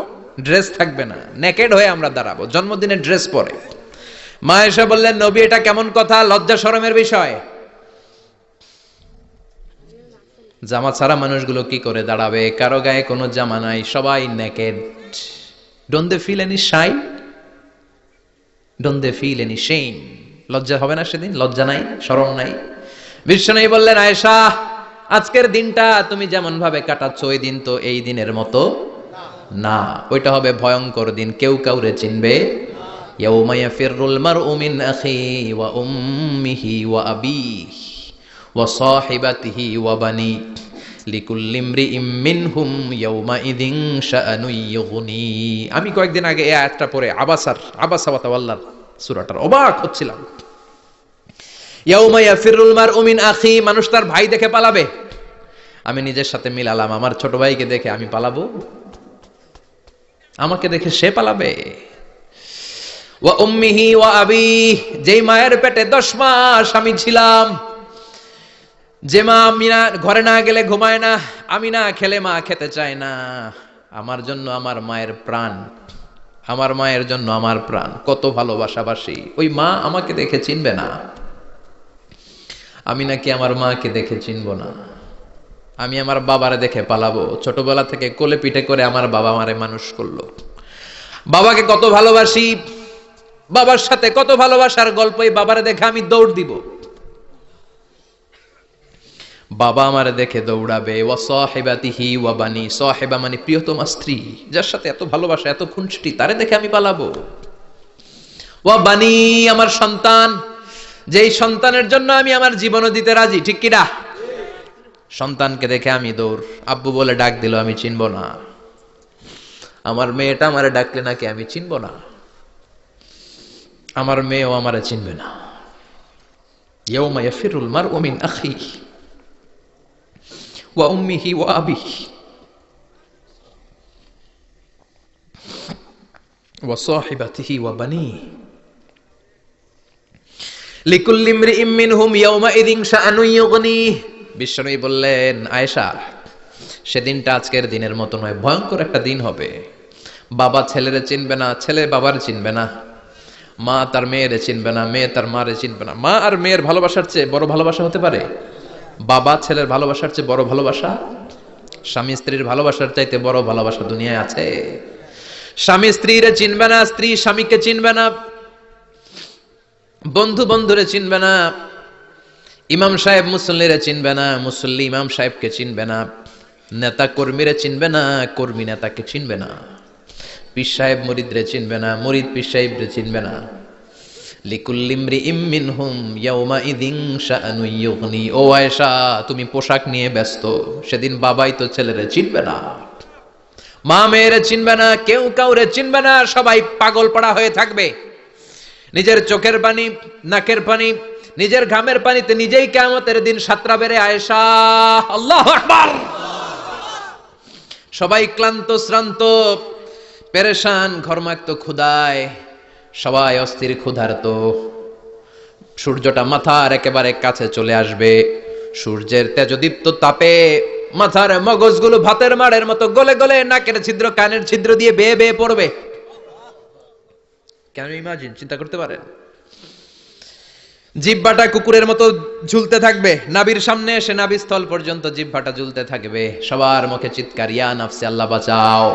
ড্রেস থাকবে না, নেকেড হয়ে আমরা দাঁড়াবো, জন্মদিনের ড্রেস পরে। মা এসে বললেন, নবী এটা কেমন কথা, লজ্জা শরমের বিষয়। জামা ছাড়া মানুষগুলো কি করে দাঁড়াবে, কারো গায়ে কোনো জামা নাই, সবাই naked. Don't they feel any shy, don't they feel any shame? লজ্জা হবে না সেদিন? লজ্জা নাই, শরম নাই? বিশ্বনবী বললেন, আয়েশা আজকের দিনটা তুমি যেমন ভাবে কাটাচ্ছ ওই দিন তো এই দিনের মতো না, ওইটা হবে ভয়ঙ্কর দিন, কেউ কাউরে চিনবে। ইয়াউমা ইয়াফিরুল মারউ মিন আখিহি ওয়া উম্মিহি ওয়া আবিহি ওয়া সাহিবাতিহি ওয়া বানি লিকুল্লি ইমরিইম মিনহুম ইয়াউমাইযিন শাআনুন ইউগনি। আমি কয়েকদিন আগে এই আয়াতটা পড়ে আবাসা ওয়া তাওয়াল্লার সূরাটার অবাক হচ্ছিলাম। ইয়াউমা ইয়াফিরুল মারউ মিন আখি, মানুষ তার ভাই দেখে পালাবে। আমি নিজের সাথে মিলালাম, আমার ছোট ভাইকে দেখে আমি পালাবো? আমাকে দেখে সে পালাবে? ওয়া উম্মিহি ওয়া আবিহি, যেই মায়ের পেটে 10 মাস আমি ছিলাম, যে মা আমি না ঘরে না গেলে ঘুমায় না, আমি না খেলে মা খেতে চায় না, আমার জন্য আমার মায়ের প্রাণ, আমার মায়ের জন্য আমার প্রাণ, কত ভালোবাসাবাসী, ওই মা আমাকে দেখে চিনবে না। আমি নাকি আমার মাকে দেখে চিনব না? আমি আমার বাবারে দেখে পালাবো? ছোটবেলা থেকে কোলে পিঠে করে আমার বাবা আমারে মানুষ করলো, বাবাকে কত ভালোবাসি, বাবার সাথে কত ভালোবাসার গল্প, এই বাবারে দেখে আমি দৌড় দিব, বাবা আমারে দেখে দৌড়াবে। ওয়া সাহিবাতিহি ওয়া বানি, সাহিবা মানে প্রিয়তমা স্ত্রী, যার সাথে এত ভালোবাসা এত খুনসুটি, তারে দেখে আমি পালাবো। ওয়া বানি, আমার সন্তান, যেই সন্তানের জন্য আমি আমার জীবনও দিতে রাজি, ঠিক কি না? সন্তানকে দেখে আমি দৌড়, আব্বু বলে ডাক দিল আমি চিনব না, আমার মেয়েটা আমারে ডাকলে নাকি আমি চিনব না, আমার মেয়েও আমারে চিনবে না। ইয়াউমা ইয়াফিরুল মারউ মিন আখিহি ওয়া উম্মিহি ওয়া আবিহি ওয়া সাহিবাতিহি ওয়া বানিহি লিকুল্লি ইমরিইম মিনহুম ইয়াউমাইযিন শাআনুন ইউগনি। বিশ্বনবী বললেন, আয়েশা সেদিনটা আজকের দিনের মতো নয়, ভয়ঙ্কর একটা দিন হবে। বাবা ছেলেরে চিনবে না, ছেলে বাবার চিনবে না, মা তার মেয়েরে চিনবে না, মেয়ে তার মারে চিনবে না। মা আর মেয়ের ভালোবাসার চেয়ে বড় ভালোবাসা হতে পারে? বাবা ছেলের ভালোবাসার চেয়ে বড় ভালোবাসা? স্বামী স্ত্রীর ভালোবাসার চাইতে বড় ভালোবাসা দুনিয়ায় আছে? স্বামী স্ত্রীরে চিনবে না, স্ত্রী স্বামীকে চিনবে না, বন্ধু বন্ধুরে চিনবে না, ইমাম সাহেব মুসল্লিরে চিনবে না, মুসল্লি ইমাম সাহেবকে চিনবে না, নেতা কর্মীরে চিনবে না, কর্মী নেতাকে চিনবে না, পীর সাহেব মুরিদরে চিনবে না, মুরিদ পীর সাহেবরে চিনবে না। লিকুল্লি ইমরিইম মিনহুম ইয়াউমাইযিন শাআনুন ইউগনি। ও আয়েশা, তুমি পোশাক নিয়ে ব্যস্ত, সেদিন বাবাই তো ছেলেরে চিনবে না, মা মেয়েরে চিনবে না, কেউ কাউরে চিনবে না, সবাই পাগল পাড়া হয়ে থাকবে। নিজের চোখের পানি, নাকের পানি, নিজের ঘামের পানিতে নিজেই কিয়ামতের দিন সাতরা বেড়ে আয়েশা, আল্লাহু আকবার। সবাই ক্লান্ত শ্রান্ত পেরেশান, ঘর্মাক্ত ক্ষুধায়, সবাই অস্থির ক্ষুধার্ত। সূর্যটা মাথার একেবারে কাছে চলে আসবে, সূর্যের তেজদীপ্ত তাপে মাথার মগজগুলো ভাতের মাড়ের মতো গলে গলে নাকের ছিদ্র কানের ছিদ্র দিয়ে বেয়ে বেয়ে পড়বে। কেন ইমাজিন, চিন্তা করতে পারেন? জিহ্বাটা কুকুরের মতো ঝুলতে থাকবে, নাভির সামনে এসে নাভিস্থল পর্যন্ত জিহ্বাটা ঝুলতে থাকবে। সবার মুখে চিৎকার, ইয়া নাফসি, আল্লাহ বাঁচাও।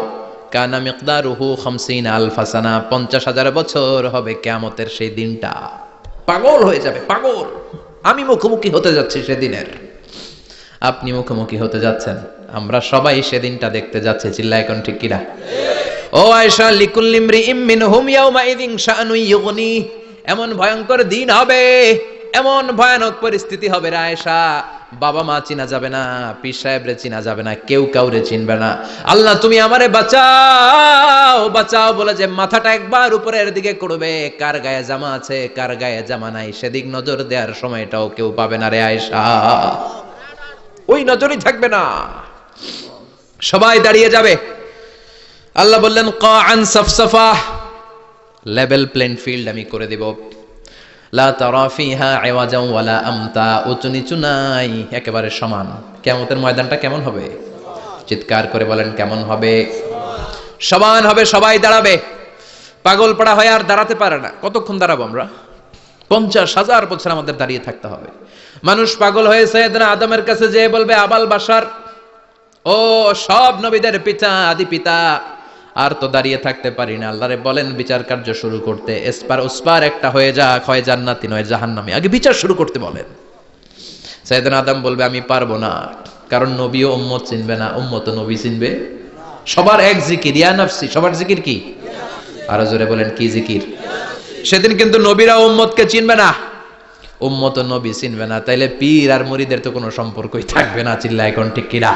কানা মিকদারুহু 50 আলফা সানা, 50,000 বছর হবে কিয়ামতের সেই দিনটা। পাগল হয়ে যাবে, পাগল। আমি মুখোমুখি হতে যাচ্ছি সেদিনের, আপনি মুখোমুখি হতে যাচ্ছেন, আমরা সবাই সেদিনটা দেখতে যাচ্ছি। চিল্লায় এখন ঠিক কিনা? ও আয়েশা, লিকুল্লি ইমরিইম মিনহুম ইয়াউমাইযিন শাআনুন ইউগনি। এমন ভয়ঙ্কর দিন হবে, এমন ভয়ানক পরিস্থিতি হবে রে আয়েশা, বাবা মা চিনা যাবে না, পীর সাহেবরে চিনা যাবে না, কেউ কাউরে চিনবে না। আল্লাহ তুমি আমারে বাঁচাও বাঁচাও বলে যে মাথাটা একবার উপরের দিকে করবে, কার গায়ে জামা আছে কার গায়ে জামা নাই সেদিক নজর দেওয়ার সময়টাও কেউ পাবে না রে আয়েশা, ওই নজরই থাকবে না, সবাই দাঁড়িয়ে যাবে। আল্লাহ বললেন, কাআন সাফসাফা, লেভেল প্লেন ফিল্ড আমি করে দেব। লা তারা ফিহা ইওয়াজান ওয়ালা আমতা, উঁচু নিচু নাই, একেবারে সমান। কিয়ামতের ময়দানটা কেমন হবে? চিৎকার করে বলেন কেমন হবে? সমান হবে, সবাই দাঁড়াবে। পাগল পাড়া হয়ে আর দাঁড়াতে পারে না। কতক্ষণ দাঁড়াবো আমরা? 50,000 বছর আমাদের দাঁড়িয়ে থাকতে হবে। মানুষ পাগল হয়ে সাইয়েদনা আদমের কাছে যেয়ে বলবে, আবাল বাশার, ও সব নবীদের পিতা, আদি পিতা, আর তো দাঁড়িয়ে থাকতে পারি না। আল্লাহরে বলেন বিচার কার্য শুরু করতে। এসপার ওসপার একটা হয়ে যাক, হয় জান্নাতি নয় জাহান্নামী, আগে বিচার শুরু করতে বলেন। সাইয়েদনা আদম বলবে, আমি পারবো না, কারণ নবীও উম্মত চিনবে না, উম্মত নবী চিনবে। সবার এক জিকির, ইয়া নাফসি। সবার জিকির কি? আরো জোরে বলেন, কি জিকির? সেদিন কিন্তু নবীরা উম্মতকে চিনবে না, উম্মত নবী চিনবে না। তাইলে পীর আর মুরিদের তো কোনো সম্পর্কই থাকবে না। চিল্লা এখন ঠিক কিনা?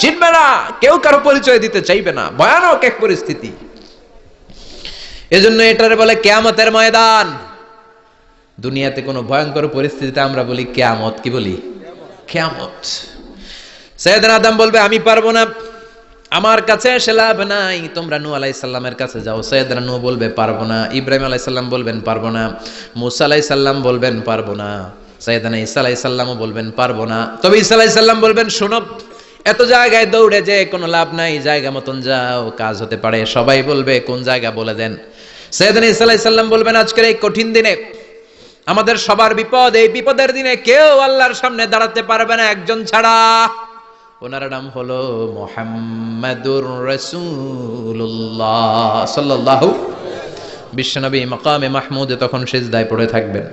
চিনবে না, কেউ কারো পরিচয় দিতে চাইবে না। ভয়ানক এক পরিস্থিতি। এজন্য এটারে বলে কিয়ামতের ময়দান। দুনিয়াতে কোনো ভয়ঙ্কর পরিস্থিতিতে আমরা বলি কিয়ামত। কি বলি? কিয়ামত। সাইয়েদনা আদম বলবে, আমি পারবো না, আমার কাছে এসে লাভ নাই, তোমরা নূহ আলাইহিস সালামের কাছে যাও। সাইয়েদনা নূহ বলবে পারবো না, ইব্রাহিম আলাইহিস সালাম বলবেন পারবো না, মুসা আলাইহিস সালাম বলবেন পারবো না, সাইয়েদনা ঈসা আলাইহিস সালামও বলবেন পারবো না। তবে ঈসা আলাইহিস সালাম বলবেন, শোনো, এত জায়গায় দৌড়ে যে কোনো লাভ নাই, জায়গা মতন যাও, কাজ হতে পারে। সবাই বলবে কোন জায়গা বলে দেন। সাইয়েদনা ঈসা আলাইহিস সালাম বলবেন, আজকের এই কঠিন দিনে আমাদের সবার বিপদ, এই বিপদের দিনে কেউ আল্লাহর সামনে দাঁড়াতে পারবে না একজন ছাড়া। ওনার নাম হলো মুহাম্মাদুর রাসূলুল্লাহ সাল্লাল্লাহু। বিশ্বনবী মাকামে মাহমুদে তখন সিজদায় পড়ে থাকবেন।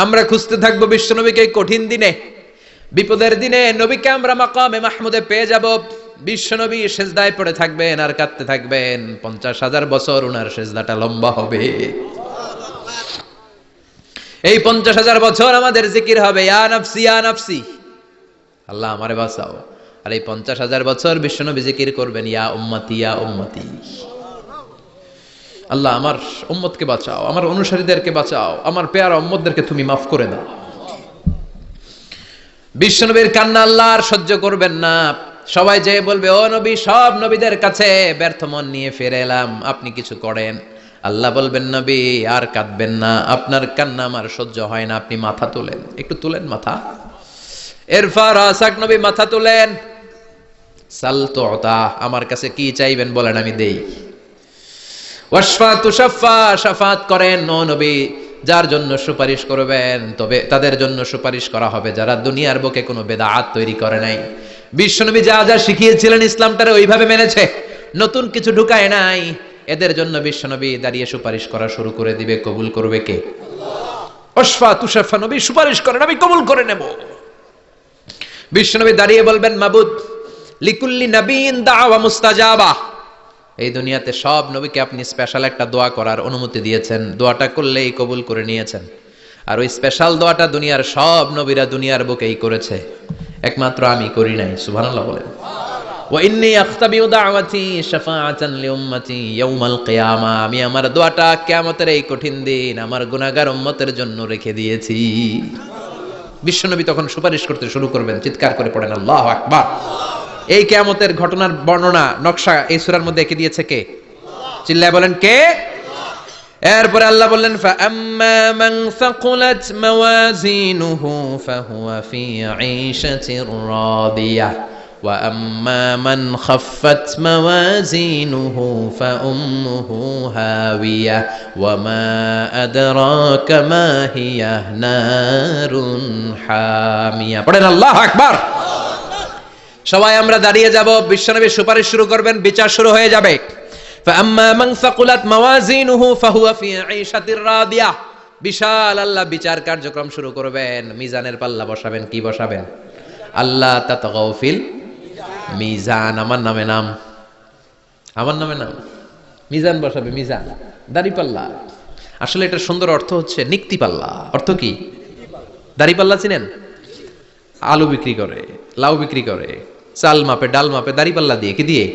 আমরা খুঁজতে থাকবো বিশ্বনবীকে কঠিন দিনে, বিপদের দিনে নবীকে আমরা মাকামে মাহমুদে পেয়ে যাব। বিশ্বনবী সিজদায় পড়ে থাকবেন আর কাঁদতে থাকবেন। 50,000 বছর ওনার সিজদাটা লম্বা হবে। এই 50,000 বছর আমাদের জিকির হবে, ইয়া নাফসি ইয়া নাফসি, আল্লাহ আমারে বাঁচাও। আর এই 50,000 বছর বিশ্বনবী জিকির করবেন, ইয়া উম্মতি ইয়া উম্মতি, আল্লাহ আমার উম্মতকে বাঁচাও, আমার অনুসারীদেরকে বাঁচাও, আমার পেয়ারা উম্মতদেরকে তুমি মাফ করে দাও। বিশ্বনবীর কান্না আল্লাহ আর সহ্য করবেন না। সবাই যে বলবে, ও নবী, সব নবীদের কাছে ব্যর্থ মন নিয়ে ফিরে এলাম, আপনি কিছু করেন। আল্লাহ বলবেন, নবী আর কাঁদবেন না, আপনার কান্না আমার সহ্য হয় না, আপনি মাথা তোলেন, একটু তুলেন মাথা। এরফা রাসাক, নবী মাথা তুলেন। সাল তুতা, আমার কাছে কি চাইবেন বলেন, আমি দেই। ওয়াশফা তুশাফা, শাফাত করেন। ও নবী, যার জন্য সুপারিশ করবেন তবে তাদের জন্য সুপারিশ করা হবে যারা দুনিয়ার বুকে কোনো বেদাত তৈরি করে নাই। বিশ্বনবী যা যা শিখিয়েছিলেন ইসলামটারে ওইভাবে মেনেছে, নতুন কিছু ঢুকায় নাই। এদের জন্য বিশ্বনবী দাঁড়িয়ে সুপারিশ করা শুরু করে দিবে। কবুল করবে কে? ওয়াশফা তুশাফা, নবী সুপারিশ করেন, আমি কবুল করে নেব। বিশ্বনবী দাঁড়িয়ে বলবেন, মাবুদ, লিকুল্লি নবীন দাওয়া মুস্তাজাবা। এই দুনিয়াতে সব নবীকে আপনি স্পেশাল একটা দোয়া করার অনুমতি দিয়েছেন, দোয়াটা করলেই কবুল করে নিয়েছেন। আর ওই স্পেশাল দোয়াটা দুনিয়ার সব নবীরা দুনিয়ার বুকেই করেছে, একমাত্র আমি করি নাই। সুবহানাল্লাহ বলেন। ওয়া ইন্নী আখতাবিউ দাওয়াতি শাফাআতান লিউম্মতি ইয়াউমাল কিয়ামা, আমি আমার দোয়াটা কিয়ামতের এই কঠিন দিন আমার গুনাহগার উম্মতের জন্য রেখে দিয়েছি। বিশ্বনবী তখন সুপারিশ করতে শুরু করবেন। চিৎকার করে পড়েন আল্লাহু আকবার। এই কিয়ামতের ঘটনার বর্ণনা নকশা এই সূরার মধ্যে এঁকে দিয়েছে কে? চিল্লায় বলেন কে? এরপরে আল্লাহ বললেন, ফাআম্মা মান সাকুলাত মাওয়াজিনুহু ফাহুয়া ফি ঈশাতির রাদিয়াহ ওয়া আম্মা মান খাফফাত মাওয়াজিনুহু ফাউম্মুহু হাওিয়াহ ওয়া মা আদরাকা মা হিয়া নারুন হামিয়া। পড়েন আল্লাহু আকবার। সবাই আমরা দাঁড়িয়ে যাব, বিশ্বনবী সুপারিশ শুরু করবেন, বিচার শুরু হয়ে যাবে। ফাআম্মা মান সাকুলাত মাওয়াজিনুহু ফাহুয়া ফি ঈশাতির রাদিয়াহ, বিশাল আল্লাহ বিচার কার্যক্রম শুরু করবেন। মিজানের পাল্লা বসাবেন। কি বসাবেন? আল্লাহ তাতাগাউ ফিল মিজান। আমার নামে নাম, আমার নামে নাম, মিজান বসাবে। মিজান দাড়ি পাল্লা। আসলে এটা সুন্দর অর্থ হচ্ছে নিক্তি পাল্লা। অর্থ কি? দাড়ি পাল্লা চিনেন? আলু বিক্রি করে, লাউ বিক্রি করে, চাল মাপে, ডাল মাপে, দাড়ি পাল্লা দিয়ে। কি দিয়ে?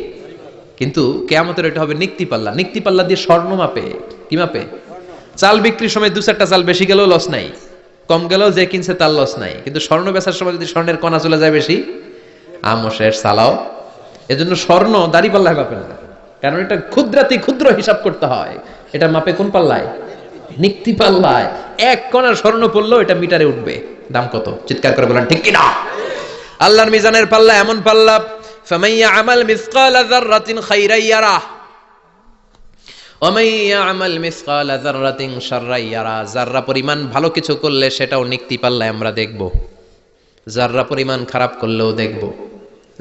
কিন্তু কিয়ামতের এটা হবে নিক্তি পাল্লা। নিক্তি পাল্লা দিয়ে স্বর্ণ মাপে। কি মাপে? চাল বিক্রির সময় 2-4টা চাল বেশি গেলেও লস নাই, কম গেলেও যে কিনছে তার লস নাই। কিন্তু স্বর্ণ বেচার সময় যদি স্বর্ণের কণা চলে যায় বেশি, আমও শেষ, সালাও। এজন্য স্বর্ণ দাড়ি পাল্লায় মাপে না, কারণ এটা ক্ষুদ্রাতি ক্ষুদ্র হিসাব করতে হয়। এটা মাপে কোন পাল্লায়? নিক্তি পাল্লায়। এক কণার স্বর্ণ পড়লেও এটা মিটারে উঠবে। দাম কত? চিৎকার করে বলেন ঠিক কিনা? আল্লাহর মিজানের পাল্লা এমন পাল্লা, ফামান ইয়ামাল মিসকালা যাররাতিন খাইরান ইয়ারাহ ওয়া মান ইয়ামাল মিসকালা যাররাতিন শাররান ইয়ারাহ। যাররা পরিমাণ ভালো কিছু করলে সেটাও নিক্তি পাল্লায় আমরা দেখব, যাররা পরিমাণ খারাপ করলেও দেখব।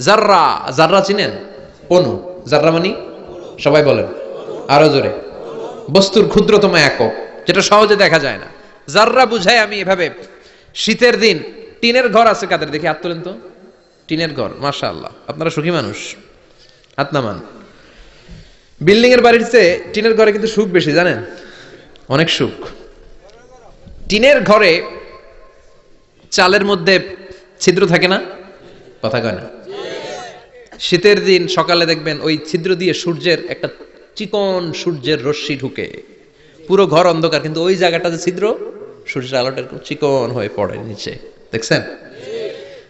যাররা, যাররা চিনেন? অণু। যাররা মানে সবাই বলেন আরো জোরে। বস্তুর ক্ষুদ্রতম একক, যেটা সহজে দেখা যায় না। যাররা বুঝায় আমি এভাবে, শীতের দিন টিনের ঘর আছে কাদের? দেখি হাত তোলেন তো। টিনের ঘর, মাশাআল্লাহ, আপনারা সুখী মানুষ, হাত নামান। বিল্ডিং এর বাড়ির চেয়ে টিনের ঘরে কিন্তু সুখ বেশি, জানেন? অনেক সুখ। টিনের ঘরে চালের মধ্যে ছিদ্র থাকে না? কথা কয় না? শীতের দিন সকালে দেখবেন ওই ছিদ্র দিয়ে সূর্যের একটা চিকন সূর্যের রশ্মি ঢুকে, পুরো ঘর অন্ধকার, কিন্তু ওই জায়গাটা যে ছিদ্র, সূর্যের আলোটা চিকন হয়ে পড়ে নিচে, দেখছেন?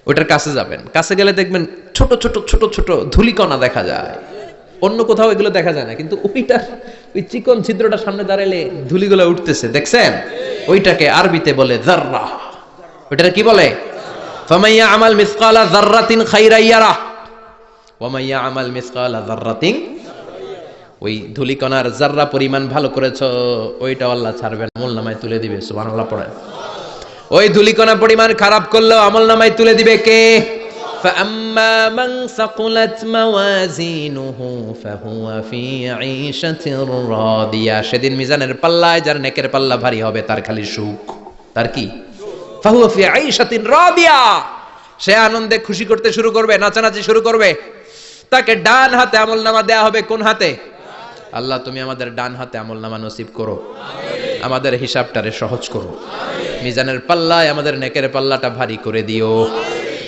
ওটার কাছে যাবেন, কাছে গেলে দেখবেন ছোট ছোট ছোট ছোট ধূলিকণা দেখা যায়। অন্য কোথাও এগুলো দেখা যায় না, কিন্তু ওইটা, ওই চিকন ছিদ্রটা সামনে দাঁড়ালে ধূলিগুলো উঠতেছে, দেখছেন? ওইটাকে আরবিতে বলে যাররা। ওইটা কি বলে? ফামান ইয়ামাল মিসকালা যাররাতিন খাইরান ইয়ারাহ ওয়া মান ইয়ামাল মিসকালা যাররাতিন। ওই ধূলিকণার যাররা পরিমাণ ভালো করেছো, ওইটা আল্লাহ ছাড়বেন, আমলনামায় তুলে দিবে। সুবহানাল্লাহ পড়েন। ওই ধূলিকণা পরিমাণ খারাপ করলেও আমলনামায় তুলে দিবে কে? فأما من ثقلت موازينه فهو في عيشة راضية। সেদিন মিজানের পাল্লায় যার নেকের পাল্লা ভারী হবে তার খালি সুখ। তার কি? فهو في عيشة راضية। সে আনন্দে খুশি করতে শুরু করবে, নাচানাচি শুরু করবে। তাকে ডান হাতে আমলনামা দেয়া হবে। কোন হাতে? আল্লাহ তুমি আমাদের ডান হাতে আমলনামা নসিব করো, আমাদের হিসাবটারে সহজ করো, মিজানের পাল্লায় আমাদের নেকের পাল্লাটা ভারী করে দিও।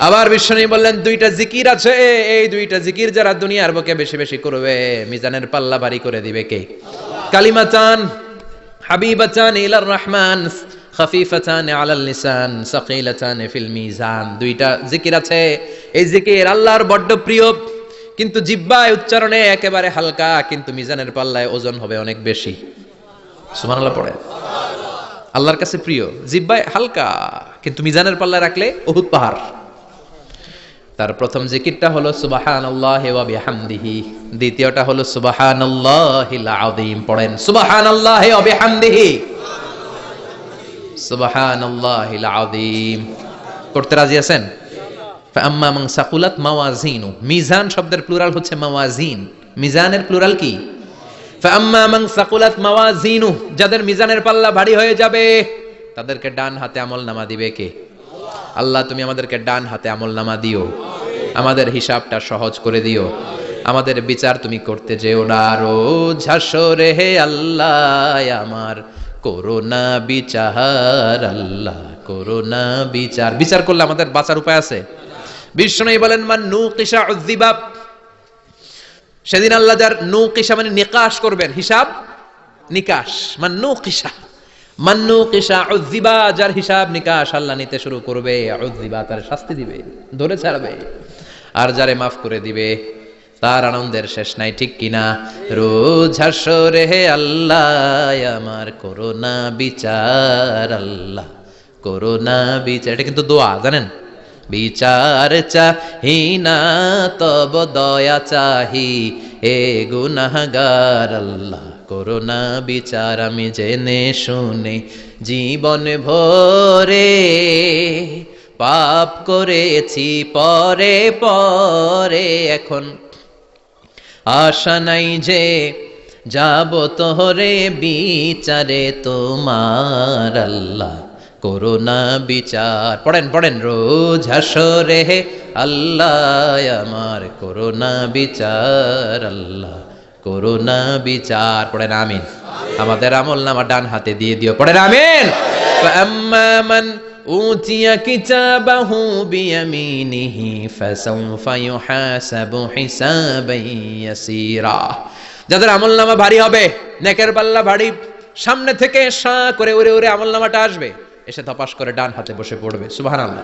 আবার বিশ্বনবী বললেন, দুইটা জিকির আছে, এই দুইটা জিকির যারা দুনিয়ার বুকে বেশি বেশি করবে, মিজানের পাল্লা ভারী করে দিবে কে? কালিমাতান হাবিবাতান ইলার রহমান খাফিফাতান আলাল লিসান সাকিলাতান ফিল মিজান। দুইটা জিকির আছে, এই জিকির আল্লাহর বড্ড প্রিয়, কিন্তু জিহ্বায় উচ্চারণে একেবারে হালকা, কিন্তু মিজানের পাল্লায় ওজন হবে অনেক বেশি। সুবহানাল্লাহ পড়ে। আল্লাহর কাছে প্রিয়, জিহ্বায় হালকা, কিন্তু মিজানের পাল্লায় রাখলে উহুদ পাহাড়। তার প্রথম জিকিরটা হলো সুবহানাল্লাহি ওয়া বিহামদিহি, দ্বিতীয়টা হলো সুবহানাল্লাহিল আযীম। পড়েন সুবহানাল্লাহি ওয়া বিহামদিহি, সুবহানাল্লাহিল আযীম। করতে রাজি আছেন? ফাআম্মা মান সাকুলাত মাওয়াজিনু, মিজান শব্দের প্লুরাল হচ্ছে মাওয়াজিন। মিজানের প্লুরাল কি? ফাআম্মা মান সাকুলাত মাওয়াজিনু, যাদের মিজানের পাল্লা ভারী হয়ে যাবে তাদেরকে ডান হাতে আমলনামা দিবে কে? আল্লাহ তুমি আমাদেরকে ডান হাতে আমলনামা দিও, আমাদের হিসাবটা সহজ করে দিও, আমাদের বিচার তুমি করতে যেও না। রোজ হাসরে হে আল্লাহ আমার করোনা বিচার, আল্লাহ করোনা বিচার। বিচার করলে আমাদের বাঁচার উপায় আছে? বিষ্ণু বলেন মান নুকিশা উযযিবা, সেদিন আল্লাহ যার নুকিশা মানে নিকাশ করবেন, হিসাব নিকাশ। মান নুকিশা, মান নুকিশা উযযিবা, যার হিসাব নিকাশ আল্লাহ নিতে শুরু করবে, উযযিবা তার শাস্তি দিবে, ধরে ছাড়বে। আর যারে মাফ করে দিবে তার আনন্দের শেষ নাই, ঠিক কিনা? রোজ হাসরে হে আল্লাহ আমার করোনা বিচার, আল্লাহ করোনা বিচার। এটা কিন্তু দোয়া, জানেন? বিচার চাহি না তব দয়া চাহি, এ গুনাহগার আল্লাহ করোনা বিচার। আমি জেনে শুনে জীবন ভরে পাপ করেছি পরে পরে, এখন আশা নাই যে যাব তোরে বিচারে তোমার, আল্লাহ করোনা বিচার। পড়েন পড়েন, রোজ হাসরে হে আল্লাহ আমার করোনা বিচার, আল্লাহ করোনা বিচার। পড়েন আমিন। আমাদের আমলনামা ডান হাতে দিয়ে দিও। পড়েন আমিন। ফাআম্মা মান উতিয়া কিতাবাহু বিয়ামিনিহি ফাসাউফা ইউহাসাবু হিসাবান ইয়াসীরা। যাদের আমলনামা ভারী হবে, নেকের পাল্লা ভারী, সামনে থেকে শাঁ করে উড়ে উড়ে আমলনামাটা আসবে, এসে তপাস করে ডান হাতে বসে পড়বে। সুবহানাল্লাহ।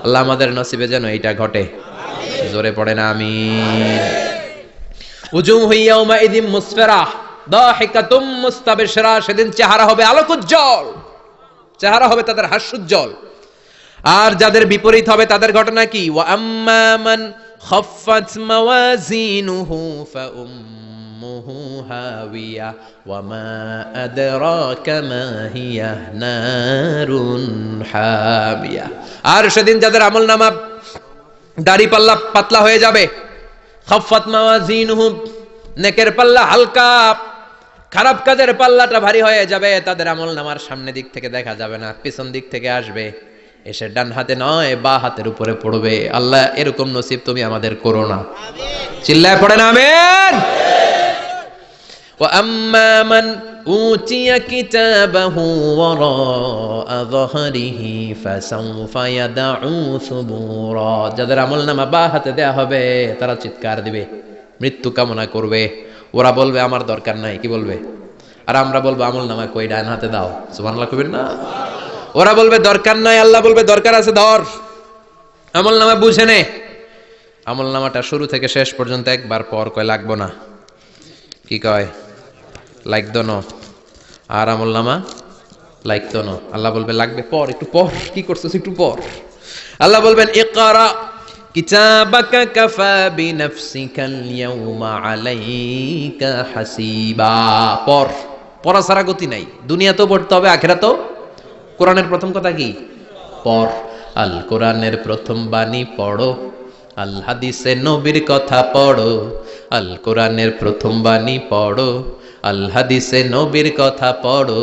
আল্লাহ আমাদের নসিবে যেন এইটা ঘটে। জোরে পড়েন আমিন। উজুহু ইয়াউমা ইযিম মুসফিরা দাহিকাতুম মুস্তাবশিরা, সেদিন চেহারা হবে আলোকোজ্জ্বল, চেহারা হবে তাদের হাস্যোজ্জ্বল। আর যাদের বিপরীত হবে তাদের ঘটনা কি? ওয়া আম্মা মান খাফফাত মাওয়াজিনুহু ফাউম্মুহু হাওিয়া ওয়া মা আদরাকা মা হিয়া নারুন হামিয়া। আর সেদিন যাদের আমলনামা দাড়ি পাল্লা পাতলা হয়ে যাবে, খাফফাত মাওয়াজিনুহু নেকের পাল্লা হালকা, খারাপ কাজের পাল্লাটা ভারী হয়ে যাবে। তাদের আমলনামার সামনে দিক থেকে দেখা যাবে না, পিছন দিক থেকে আসবে, এসে ডান হাতে নয় বা হাতের উপরে পড়বে। আল্লাহ এরকম নসিব তুমি আমাদের করো না। চিল্লায় পড়েন আমিন। ওয়া আম্মা মান উতিয়া কিতাবাহু ওয়ারা যহরিহি ফাসাউফা ইয়াদউ সুবুরা। যাদের আমলনামা বা হাতে দেয়া হবে তারা চিৎকার দিবে, মৃত্যু কামনা করবে। ওরা বলবে আমার দরকার নাই, কি বলবে? আর আমরা বলবো আমলনামা কই, ডান হাতে দাও। সুবহানাল্লাহ কইবেন না? ওরা বলবে দরকার নাই, আল্লাহ বলবে দরকার আছে, ধর আমলনামা বুঝে নে। আমলনামাটা শুরু থেকে শেষ পর্যন্ত একবার পর কয় লাগবো না, কি কয়? লাগতো না। আর আমলনামা লাগতো না। আল্লাহ বলবে লাগবে, পর একটু পর, কি করছিস একটু পর। আল্লাহ বলবেন ইকরা কিতাবাকা কাফা বিনাফসিকাল ইয়াউমা আলাইকা হাসিবা। পর, পড়া ছাড়া গতি নাই। দুনিয়াতেও পড়তে হবে, আখিরাতেও। কোরআনের প্রথম কথা কি? পর। আল কোরআনের প্রথম বাণী পড়ো, আল হাদিসে নবীর কথা পড়ো। আল কোরআনের প্রথম বাণী পড়ো, আল হাদিসে নবীর কথা পড়ো।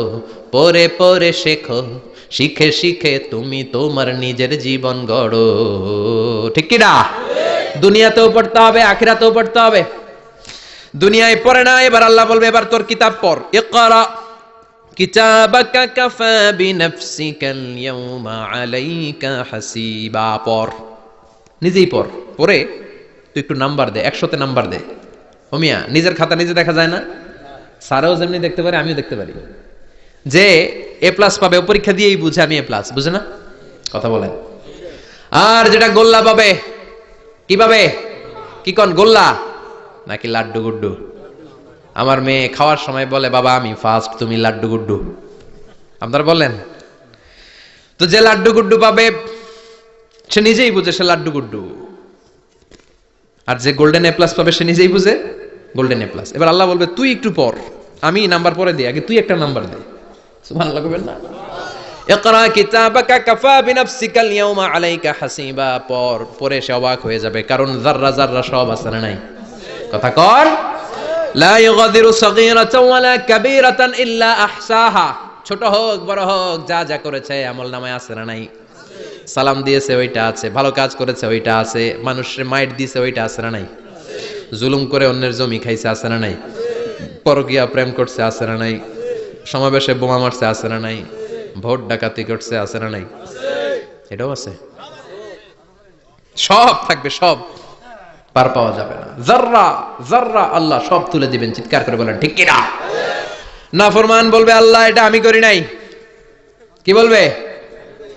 পড়ে পড়ে শেখো, শিখে শিখে তুমি তোমার নিজের জীবন গড়ো। ঠিক কি না? দুনিয়াতেও পড়তে হবে, আখিরাতেও পড়তে হবে। দুনিয়ায় পড়ে না, এবার আল্লাহ বলবে এবার তোর কিতাব পড়। ইকরা কিতাবাকা কাফা বিনাফসিকাল ইয়াউমা আলাইকা হাসিবা। পড়, নিজেই পড়। পড়ে তুই একটু নাম্বার দে, 100তে নাম্বার দে। ও মিয়া, নিজের খাতা নিজে দেখা যায় না? স্যারও যেমনি দেখতে পারে, আমিও দেখতে পারি। যে এ প্লাস পাবে ও পরীক্ষা দিয়েই বুঝে আমি এ প্লাস, বুঝে না? কথা বলেন। আর যেটা গোল্লা পাবে, কি পাবে? কি কোন গোল্লা নাকি লাড্ডু গুড্ডু? আমার মেয়ে খাওয়ার সময় বলে বাবা আমি ফার্স্ট, তুমি লাড্ডু গুড্ডু। আপনারা বলেন তো, যে লাড্ডু গুড্ডু পাবে সে নিজেই বুঝে সে লাড্ডু গুড্ডু। আর যে গোল্ডেন এ প্লাস পাবে সে নিজেই বুঝে গোল্ডেন এ প্লাস। এবার আল্লাহ বলবে তুই একটু পর, আমি নাম্বার পরে দিই, আগে তুই একটা নাম্বার দে। সুবহানাল্লাহ কইবেন না? ইকরা কিতাবাকা কাফা বিনাফসিকাল ইয়াউমা আলাইকা হাসিবা। পর, পরে সে অবাক হয়ে যাবে, কারণ যাররা যাররা সব আছে না নাই? কথা কর। লা ইউগাদিরু সাগীরাতান ওয়ালা কাবীরাতান ইল্লা আহসাহা। ছোট হোক বড় হোক, যা যা করেছে আমলনামায় আছে না নাই? সালাম দিয়েছে ওইটা আছে, ভালো কাজ করেছে ওইটা আছে, মানুষের মাইট দিয়েছে ওইটা আছে না নাই? জুলুম করে অন্যের জমি খাইছে আছে না নাই? পরকীয়া প্রেম করছে আছে না নাই? সমাবেশে বোমা মারছে আছে না নাই? ভোট ডাকাতি করছে আছে না নাই? এটাও আছে। সব থাকবে, সব পার পাওয়া যাবে না। যাররা যাররা আল্লাহ সব তুলে দিবেন। চিৎকার করে বলেন ঠিক কিনা? নাফরমান বলবে আল্লাহ এটা আমি করি নাই। কি বলবে?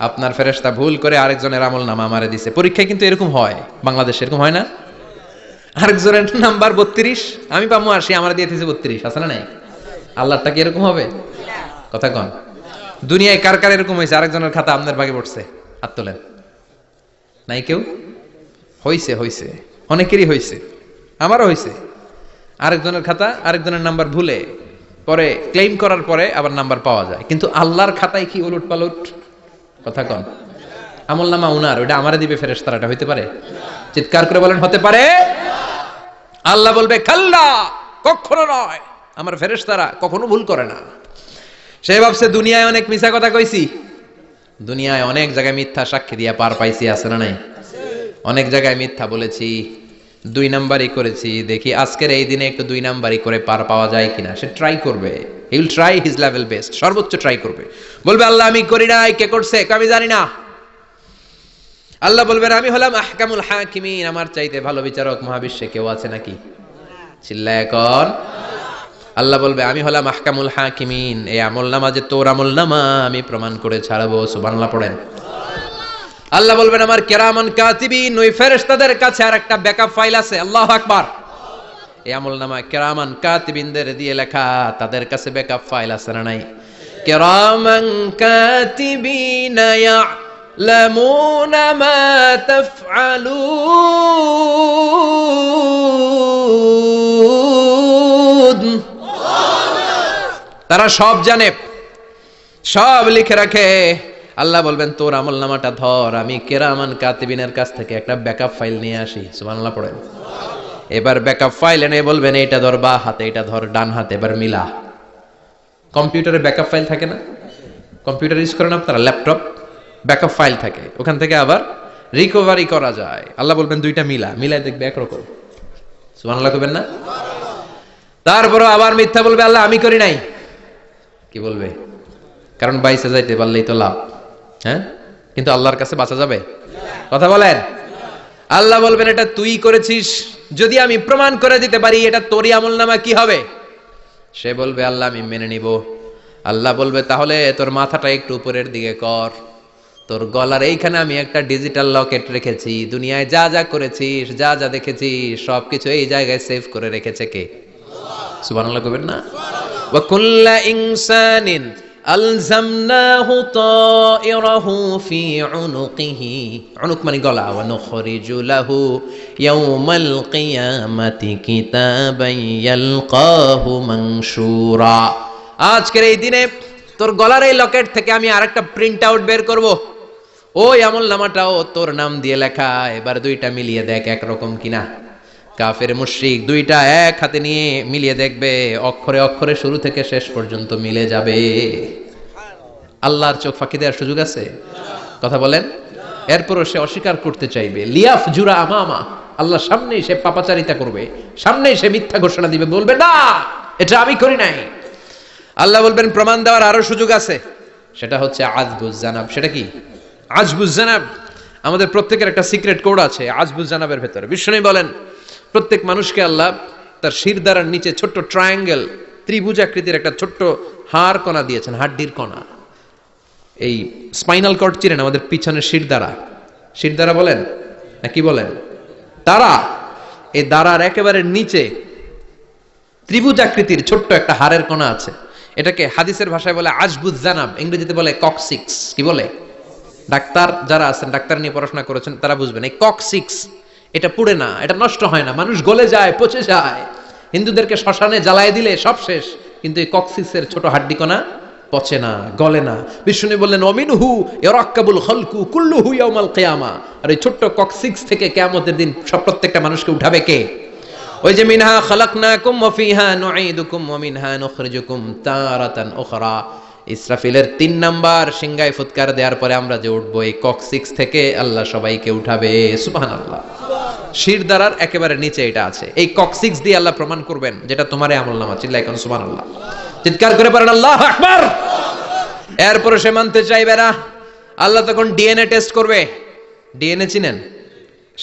আপনার ফেরেশতা ভুল করে আরেকজনের আমলনামা আমারে দিছে। পরীক্ষায় কিন্তু এরকম হয়, বাংলাদেশে এরকম হয় না? আরেকজনের নাম্বার 32, আমি পাবো 80, আমার দিয়ে দিয়েছে 32, আছে না নাই? আল্লাহরটা কি এরকম হবে? কথা কন। দুনিয়ায় কার কার এরকম হয়েছে আরেকজনের খাতা আপনার ভাগে পড়ছে? হাত তোলেন। নাই কেউ? হইছে, হইছে, অনেকেরই হয়েছে, আমারও হয়েছে। আরেকজনের খাতা আরেকজনের নাম্বার ভুলে পরে ক্লেম করার পরে আবার নাম্বার পাওয়া যায়, কিন্তু আল্লাহর খাতায় কি উলট পালট? কথা কন। আমলনামা উনার, ওটা আমারে দিবে ফেরেশতারা, এটা হইতে পারে? চিৎকার করে বলেন হতে পারে? আল্লাহ বলবে কাল্লা, কখনো নয়, আমার ফেরেশতারা কখনো ভুল করে না। সে ভাবছে দুনিয়ায় অনেক মিথ্যা কথা কইছি, দুনিয়ায় অনেক জায়গায় মিথ্যা সাক্ষী দিয়া পার পাইছি, আছে না নাই? অনেক জায়গায় মিথ্যা বলেছি, 2 নাম্বারই করেছি, দেখি আজকের এই দিনে একটু 2 নাম্বারই করে পার পাওয়া যায় কিনা। সে ট্রাই করবে, he will try his level best, সর্বোচ্চ ট্রাই করবে। বলবে আল্লাহ আমি করি নাই, কে করছে? আমি জানি না। আল্লাহ বলবেন আমি হলাম আহকামুল হাকিমিন, আমার চাইতে ভালো বিচারক মহাবিশ্বে কেউ আছে নাকি? চিল্লায় এখন। আল্লাহ বলবে আমি হলাম আহকামুল হাকিমিন, এই আমলনামা যে তোর আমলনামা আমি প্রমাণ করে ছাড়বো। সুবহানাল্লাহ পড়েন। আল্লাহ বলবেন আমার কিরামান কাতিবিন, ওই ফেরেশতাদের কাছে আর একটা ব্যাকআপ ফাইল আছে। আল্লাহু আকবার। এই আমলনামা কিরামান কাতিবিনদের দিয়ে লেখা, তাদের কাছে ব্যাকআপ ফাইল আছে না নাই? কিরামান কাতিবিন يعلمون ما تفعلون তারা সব জানে, সব লিখে রাখে। আল্লাহ বলবেন তোর আমলনামাটা ধর, আমি কিরামান কাতিবিনের কাছ থেকে একটা ব্যাকআপ ফাইল নিয়ে আসি। সুবহানাল্লাহ পড়েন। এবার ব্যাকআপ ফাইল এনে বলবেন এইটা ধর বা হাতে, এটা ধর ডান হাতে, এবার মিলা। কম্পিউটারে ব্যাকআপ ফাইল থাকে না? কম্পিউটার ইউজ করেন আপনারা, ল্যাপটপ, ব্যাকআপ ফাইল থাকে, ওখান থেকে আবার রিকভারি করা যায়। আল্লাহ বলবেন দুইটা মিলাই দেখবে একরকম। সুবহানাল্লাহ কইবেন না? তারপরও আবার মিথ্যা বলবে, আল্লাহ আমি করি নাই। কি বলবে? কারণ বাইসে যাইতে পারলেই তো লাভ। হ্যাঁ, কিন্তু আল্লাহর কাছে বাঁচা যাবে? কথা বলেন। আল্লাহ বলবেন এটা তুই করেছিস, যদি আমি প্রমাণ করে দিতে পারি এটা তোরই আমলনামা, কি হবে? সে বলবে আল্লাহ আমি মেনে নিব। আল্লাহ বলবে তাহলে তোর মাথাটা একটু উপরের দিকে কর, তোর গলার এইখানে আমি একটা ডিজিটাল লকেট রেখেছি, দুনিয়ায় যা যা করেছিস, যা যা দেখেছিস সবকিছু এই জায়গায় সেভ করে রেখেছে কে? সুবহানাল্লাহ কইবেন না? ওয়া কুল্লা ইনসানিন আলজামনাহু তায়রাহু ফি উনুকিহি, উনুক মানে গলা, ওয়া নুখরিজু লাহু ইয়াওমাল কিয়ামাতি কিতাবান ইয়ালকাহু মানশুরা। আজকের এই দিনে তোর গলার এই লকেট থেকে আমি আরেকটা প্রিন্ট আউট বের করব, ওই আমলনামাটাও তোর নাম দিয়ে লেখা। এবার দুইটা মিলিয়ে দেখ একরকম কিনা। কাফের মুশরিক দুইটা এক হাতে নিয়ে মিলিয়ে দেখবে, অক্ষরে অক্ষরে শুরু থেকে শেষ পর্যন্ত মিলে যাবে। আল্লাহর চোখ ফাঁকি দেওয়ার সুযোগ আছে? কথা বলেন। এরপরও সে অস্বীকার করতে চাইবে। লিয়াফ জুরা আমামা, আল্লাহর সামনেই সে পাপাচারিতা করবে, সামনেই সে মিথ্যা ঘোষণা দিবে, বলবে না এটা আমি করি নাই। আল্লাহ বলবেন প্রমাণ দেওয়ার আরো সুযোগ আছে, সেটা হচ্ছে আজবুজ জানাব। সেটা কি? আজবুজ জানাব। আমাদের প্রত্যেকের একটা সিক্রেট কোড আছে আজবুজ জানাবের ভেতরে। বিষ্ণু বলেন প্রত্যেক মানুষকে আল্লাহ তার শিরদাঁড়ার নিচে ছোট্ট ট্রায়াঙ্গেল, ত্রিভুজ আকৃতির একটা ছোট্ট হাড় কণা দিয়েছেন, হাড্ডির কণা। এই স্পাইনাল কর্ড চিনেন, আমাদের পিছনের শিরদাঁড়া, শিরদাঁড়া বলেন না কি বলেন? তারা, এই দাঁড়ার একেবারে নিচে ত্রিভুজ আকৃতির ছোট্ট একটা হাড়ের কণা আছে। এটাকে হাদিসের ভাষায় বলে আজবুজ জানাব, ইংরেজিতে বলে ককসিক্স। কি বলে? ডাক্তার যারা আছেন, ডাক্তার নিয়ে পড়াশোনা করেছেন তারা বুঝবেন। এই ককসিক্স এটা পুড়ে না, এটা নষ্ট হয় না, মানুষ গলে যায়, পচে যায়। হিন্দুদেরকে শ্মশানে জ্বালায় দিলে সব শেষ, কিন্তু এই ককসিক্সের ছোট হাড্ডি কণা পচে না, গলে না। বিষ্ণু বললেন অমিনহু ইয়ারাক্কাবুল খালকু কুল্লুহু ইয়াউমাল কিয়ামা। আর এই ছোট্ট ককসিক্স থেকে কিয়ামতের দিন সব প্রত্যেকটা মানুষকে উঠাবে কে? ওই যে মিনহা খালাকনাকুম ওয়া ফিহা নুঈদুকুম ওয়া মিনহা নুখরিজুকুম তারাতান উখরা। ইসরাফিলের 3 নাম্বার সিংগায় ফুৎকার দেওয়ার পরে আমরা যে উঠবো, এই ককসিক্স থেকে আল্লাহ সবাইকে উঠাবে। সুবহানাল্লাহ। শিরদাঁড়ার একেবারে নিচে এটা আছে। এই ককসিক্স দিয়ে আল্লাহ প্রমাণ করবেন যেটা তোমারই আমলনামা। চিল্লায় কোন সুবহানাল্লাহ, চিৎকার করে পড়েন আল্লাহু আকবার। এরপরে সে মানতে চাইবে না। আল্লাহ তখন ডিএনএ টেস্ট করবে। ডিএনএ চিনেন?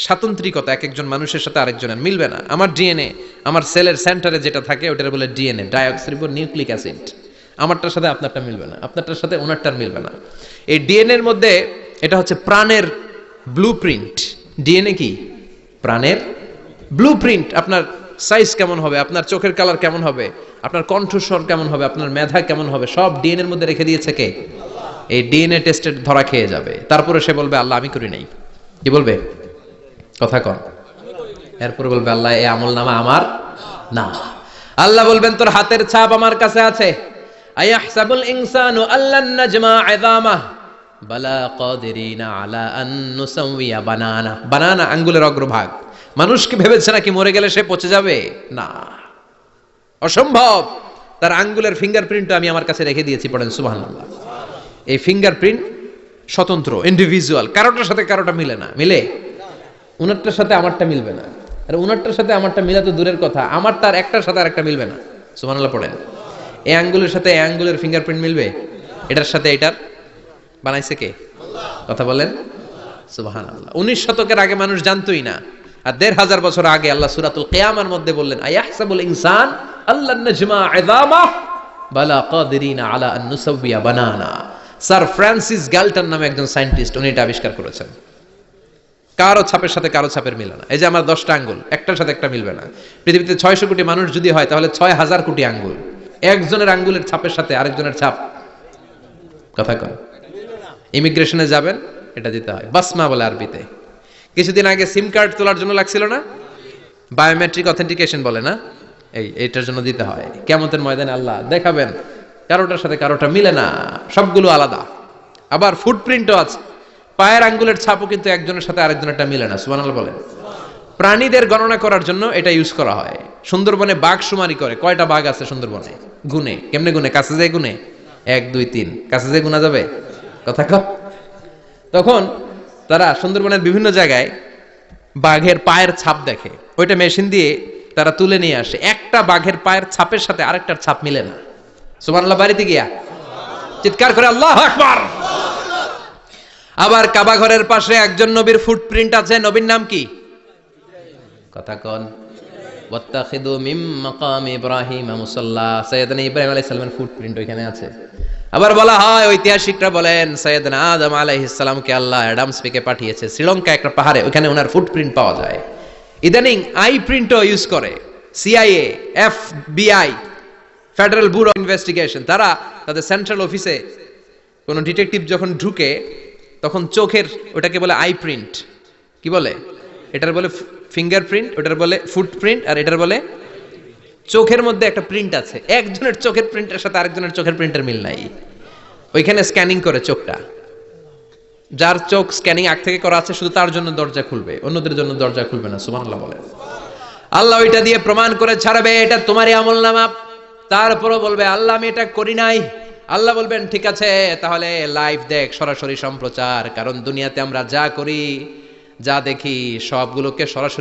স্বাতন্ত্রিকতা, এক একজন মানুষের সাথে আরেকজনের মিলবে না। আমার ডিএনএ, আমার সেলের সেন্টারে যেটা থাকে ওটার বলে ডিএনএ, ডাইঅক্সিরিবো নিউক্লিক অ্যাসিড। আমারটার সাথে আপনারটা মিলবে না, আপনারটার সাথে ওনারটার মিলবে না। এই ডিএনএ এর মধ্যে এটা হচ্ছে প্রাণের ব্লুপ্রিন্ট। ডিএনএ কি? প্রাণের ব্লুপ্রিন্ট। আপনার সাইজ কেমন হবে, আপনার চোখের কালার কেমন হবে, আপনার কণ্ঠস্বর কেমন হবে, আপনার মেধা কেমন হবে, সব ডিএনএ এর মধ্যে রেখে দিয়েছে কে? এই ডিএনএ টেস্টের ধরা খেয়ে যাবে। তারপরে সে বলবে আল্লাহ আমি করি নাই। কি বলবে? কথা কন। এরপরে বলবে আল্লাহ এই আমলনামা আমার না। আল্লাহ বলবেন তোর হাতের ছাপ আমার কাছে আছে। আয়াহসাবুল ইনসানু আল্লান নাজমা ইযামা বালা কাদিরিনা আলা আন নুসাওয়িয়া বানানা। বানানা আঙ্গুলের অগ্রভাগ। মানুষ কি ভেবেছে নাকি মরে গেলে সে পচে যাবে? না, অসম্ভব। তার আঙ্গুলের ফিঙ্গারপ্রিন্ট আমি আমার কাছে রেখে দিয়েছি। পড়েন সুবহানাল্লাহ। এই ফিঙ্গারপ্রিন্ট স্বতন্ত্র, ইন্ডিভিজুয়াল, কারোটার সাথে কারোটা মিলে না। মিলে? উনারটার সাথে আমারটা মিলবে না। আর উনারটার সাথে আমারটা মিলা তো দূরের কথা, আমার তার একটার সাথে আরেকটা মিলবে না। সুবহানাল্লাহ পড়েন। এই আঙ্গুলের সাথে এই আঙ্গুলের ফিঙ্গারপ্রিন্ট মিলবে? এটার সাথে এটার বানাইছে কে? কথা বলেন সুবহানাল্লাহ। 19 শতকের আগে মানুষ জানতোই না। আর 1500 বছর আগে আল্লাহ সূরাতুল কিয়ামার মধ্যে বললেন আয়াহসাবুল ইনসান আল্লান নাজমা ইযামা বালা কাদিরিনা আলা আন নুসাওয়িয়া বানানা। স্যার ফ্রান্সিস গ্যালটন নামে একজন সায়েন্টিস্ট, উনি এটা আবিষ্কার করেছেন। কারো ছাপের সাথে কারো ছাপের মিলে না। এই যে আমার 10টা আঙ্গুল, একটার সাথে একটা মিলবে না। পৃথিবীতে 600 কোটি মানুষ যদি হয় তাহলে 6000 কোটি আঙ্গুল। একজনের আঙ্গুলের ছাপের সাথে আরেকজনের ছাপ, কথা কয়, ইমিগ্রেশনে যাবেন, এটা দিতে হয়, বাসমা বলে আরবিতে। কিছুদিন আগে সিম কার্ড তোলার জন্য লাগছিল না, বায়োমেট্রিক অথেন্টিকেশন বলে না, এইটার জন্য দিতে হয়। কিয়ামতের ময়দানে আল্লাহ দেখাবেন কারোটার সাথে কারোটা মিলে না, সবগুলো আলাদা। আবার ফুটপ্রিন্টও আছে, পায়ের আঙ্গুলের ছাপও কিন্তু একজনের সাথে আরেকজনেরটা মিলে না। সুবহানাল্লাহ বলেন। প্রাণীদের গণনা করার জন্য এটা ইউজ করা হয়। সুন্দরবনে বাঘ শুমারি করে, কয়টা বাঘ আছে সুন্দরবনে গুনে, কেমনে গুনে? কাছে যায় গুনে, 1 2 3, কাছে যায় গুনা যাবে? কথা কও। তখন তারা সুন্দরবনের বিভিন্ন জায়গায় বাঘের পায়ের ছাপ দেখে, ওইটা মেশিন দিয়ে তারা তুলে নিয়ে আসে। একটা বাঘের পায়ের ছাপের সাথে আরেকটার ছাপ মিলে না। সুবহানাল্লাহ বাড়িতে গিয়া চিৎকার করে আল্লাহু আকবার। আবার কাবা ঘরের পাশে একজন নবীর ফুটপ্রিন্ট আছে। নবীর নাম কি? কথা কোন। ওয়াত্তাখিদু মিন মাকাম ইব্রাহিম মুসাল্লা, সাইয়েদনা ইব্রাহিম আলাইহিস সালামের ফুটপ্রিন্ট ওইখানে আছে। আবার বলা হয়, ঐতিহাসিকরা বলেন সাইয়েদনা আদম আলাইহিস সালামকে আল্লাহ অ্যাডামস পেকে পাঠিয়েছে শ্রীলঙ্কা একটা পাহাড়ে, ওখানে ওনার ফুটপ্রিন্ট পাওয়া যায়। ইদানিং আই প্রিন্টও ইউজ করে CIA, FBI, federal bureau investigation. তারা তাদের সেন্ট্রাল অফিসে কোন ডিটেকটিভ যখন ঢুকে, তখন চোখের, ওটাকে বলে আই প্রিন্ট, কি বলে? এটার বলে ফিঙ্গারপ্রিন্ট, ওটার বলে ফুটপ্রিন্ট, আর এটার বলে চোখের মধ্যে একটা প্রিন্ট আছে। একজনের চোখের প্রিন্টের সাথে আরেকজনের চোখের প্রিন্টের মিল নাই। ওইখানে স্ক্যানিং করে চোখটা, যার চোখ স্ক্যানিং আগ থেকে করা আছে শুধু তার জন্য দরজা খুলবে, অন্যদের জন্য দরজা খুলবে না। সুবহানাল্লাহ বলেন। আল্লাহ ওইটা দিয়ে প্রমাণ করে ছাড়বে এটা তোমারই আমলনামা। তারপরও বলবে আল্লাহ আমি এটা করি নাই। আল্লাহ বলবেন ঠিক আছে, তাহলে লাইভ দেখ, সরাসরি সম্প্রচার। কারণ দুনিয়াতে আমরা যা করি, যা দেখি, সবগুলোকে সরাসরি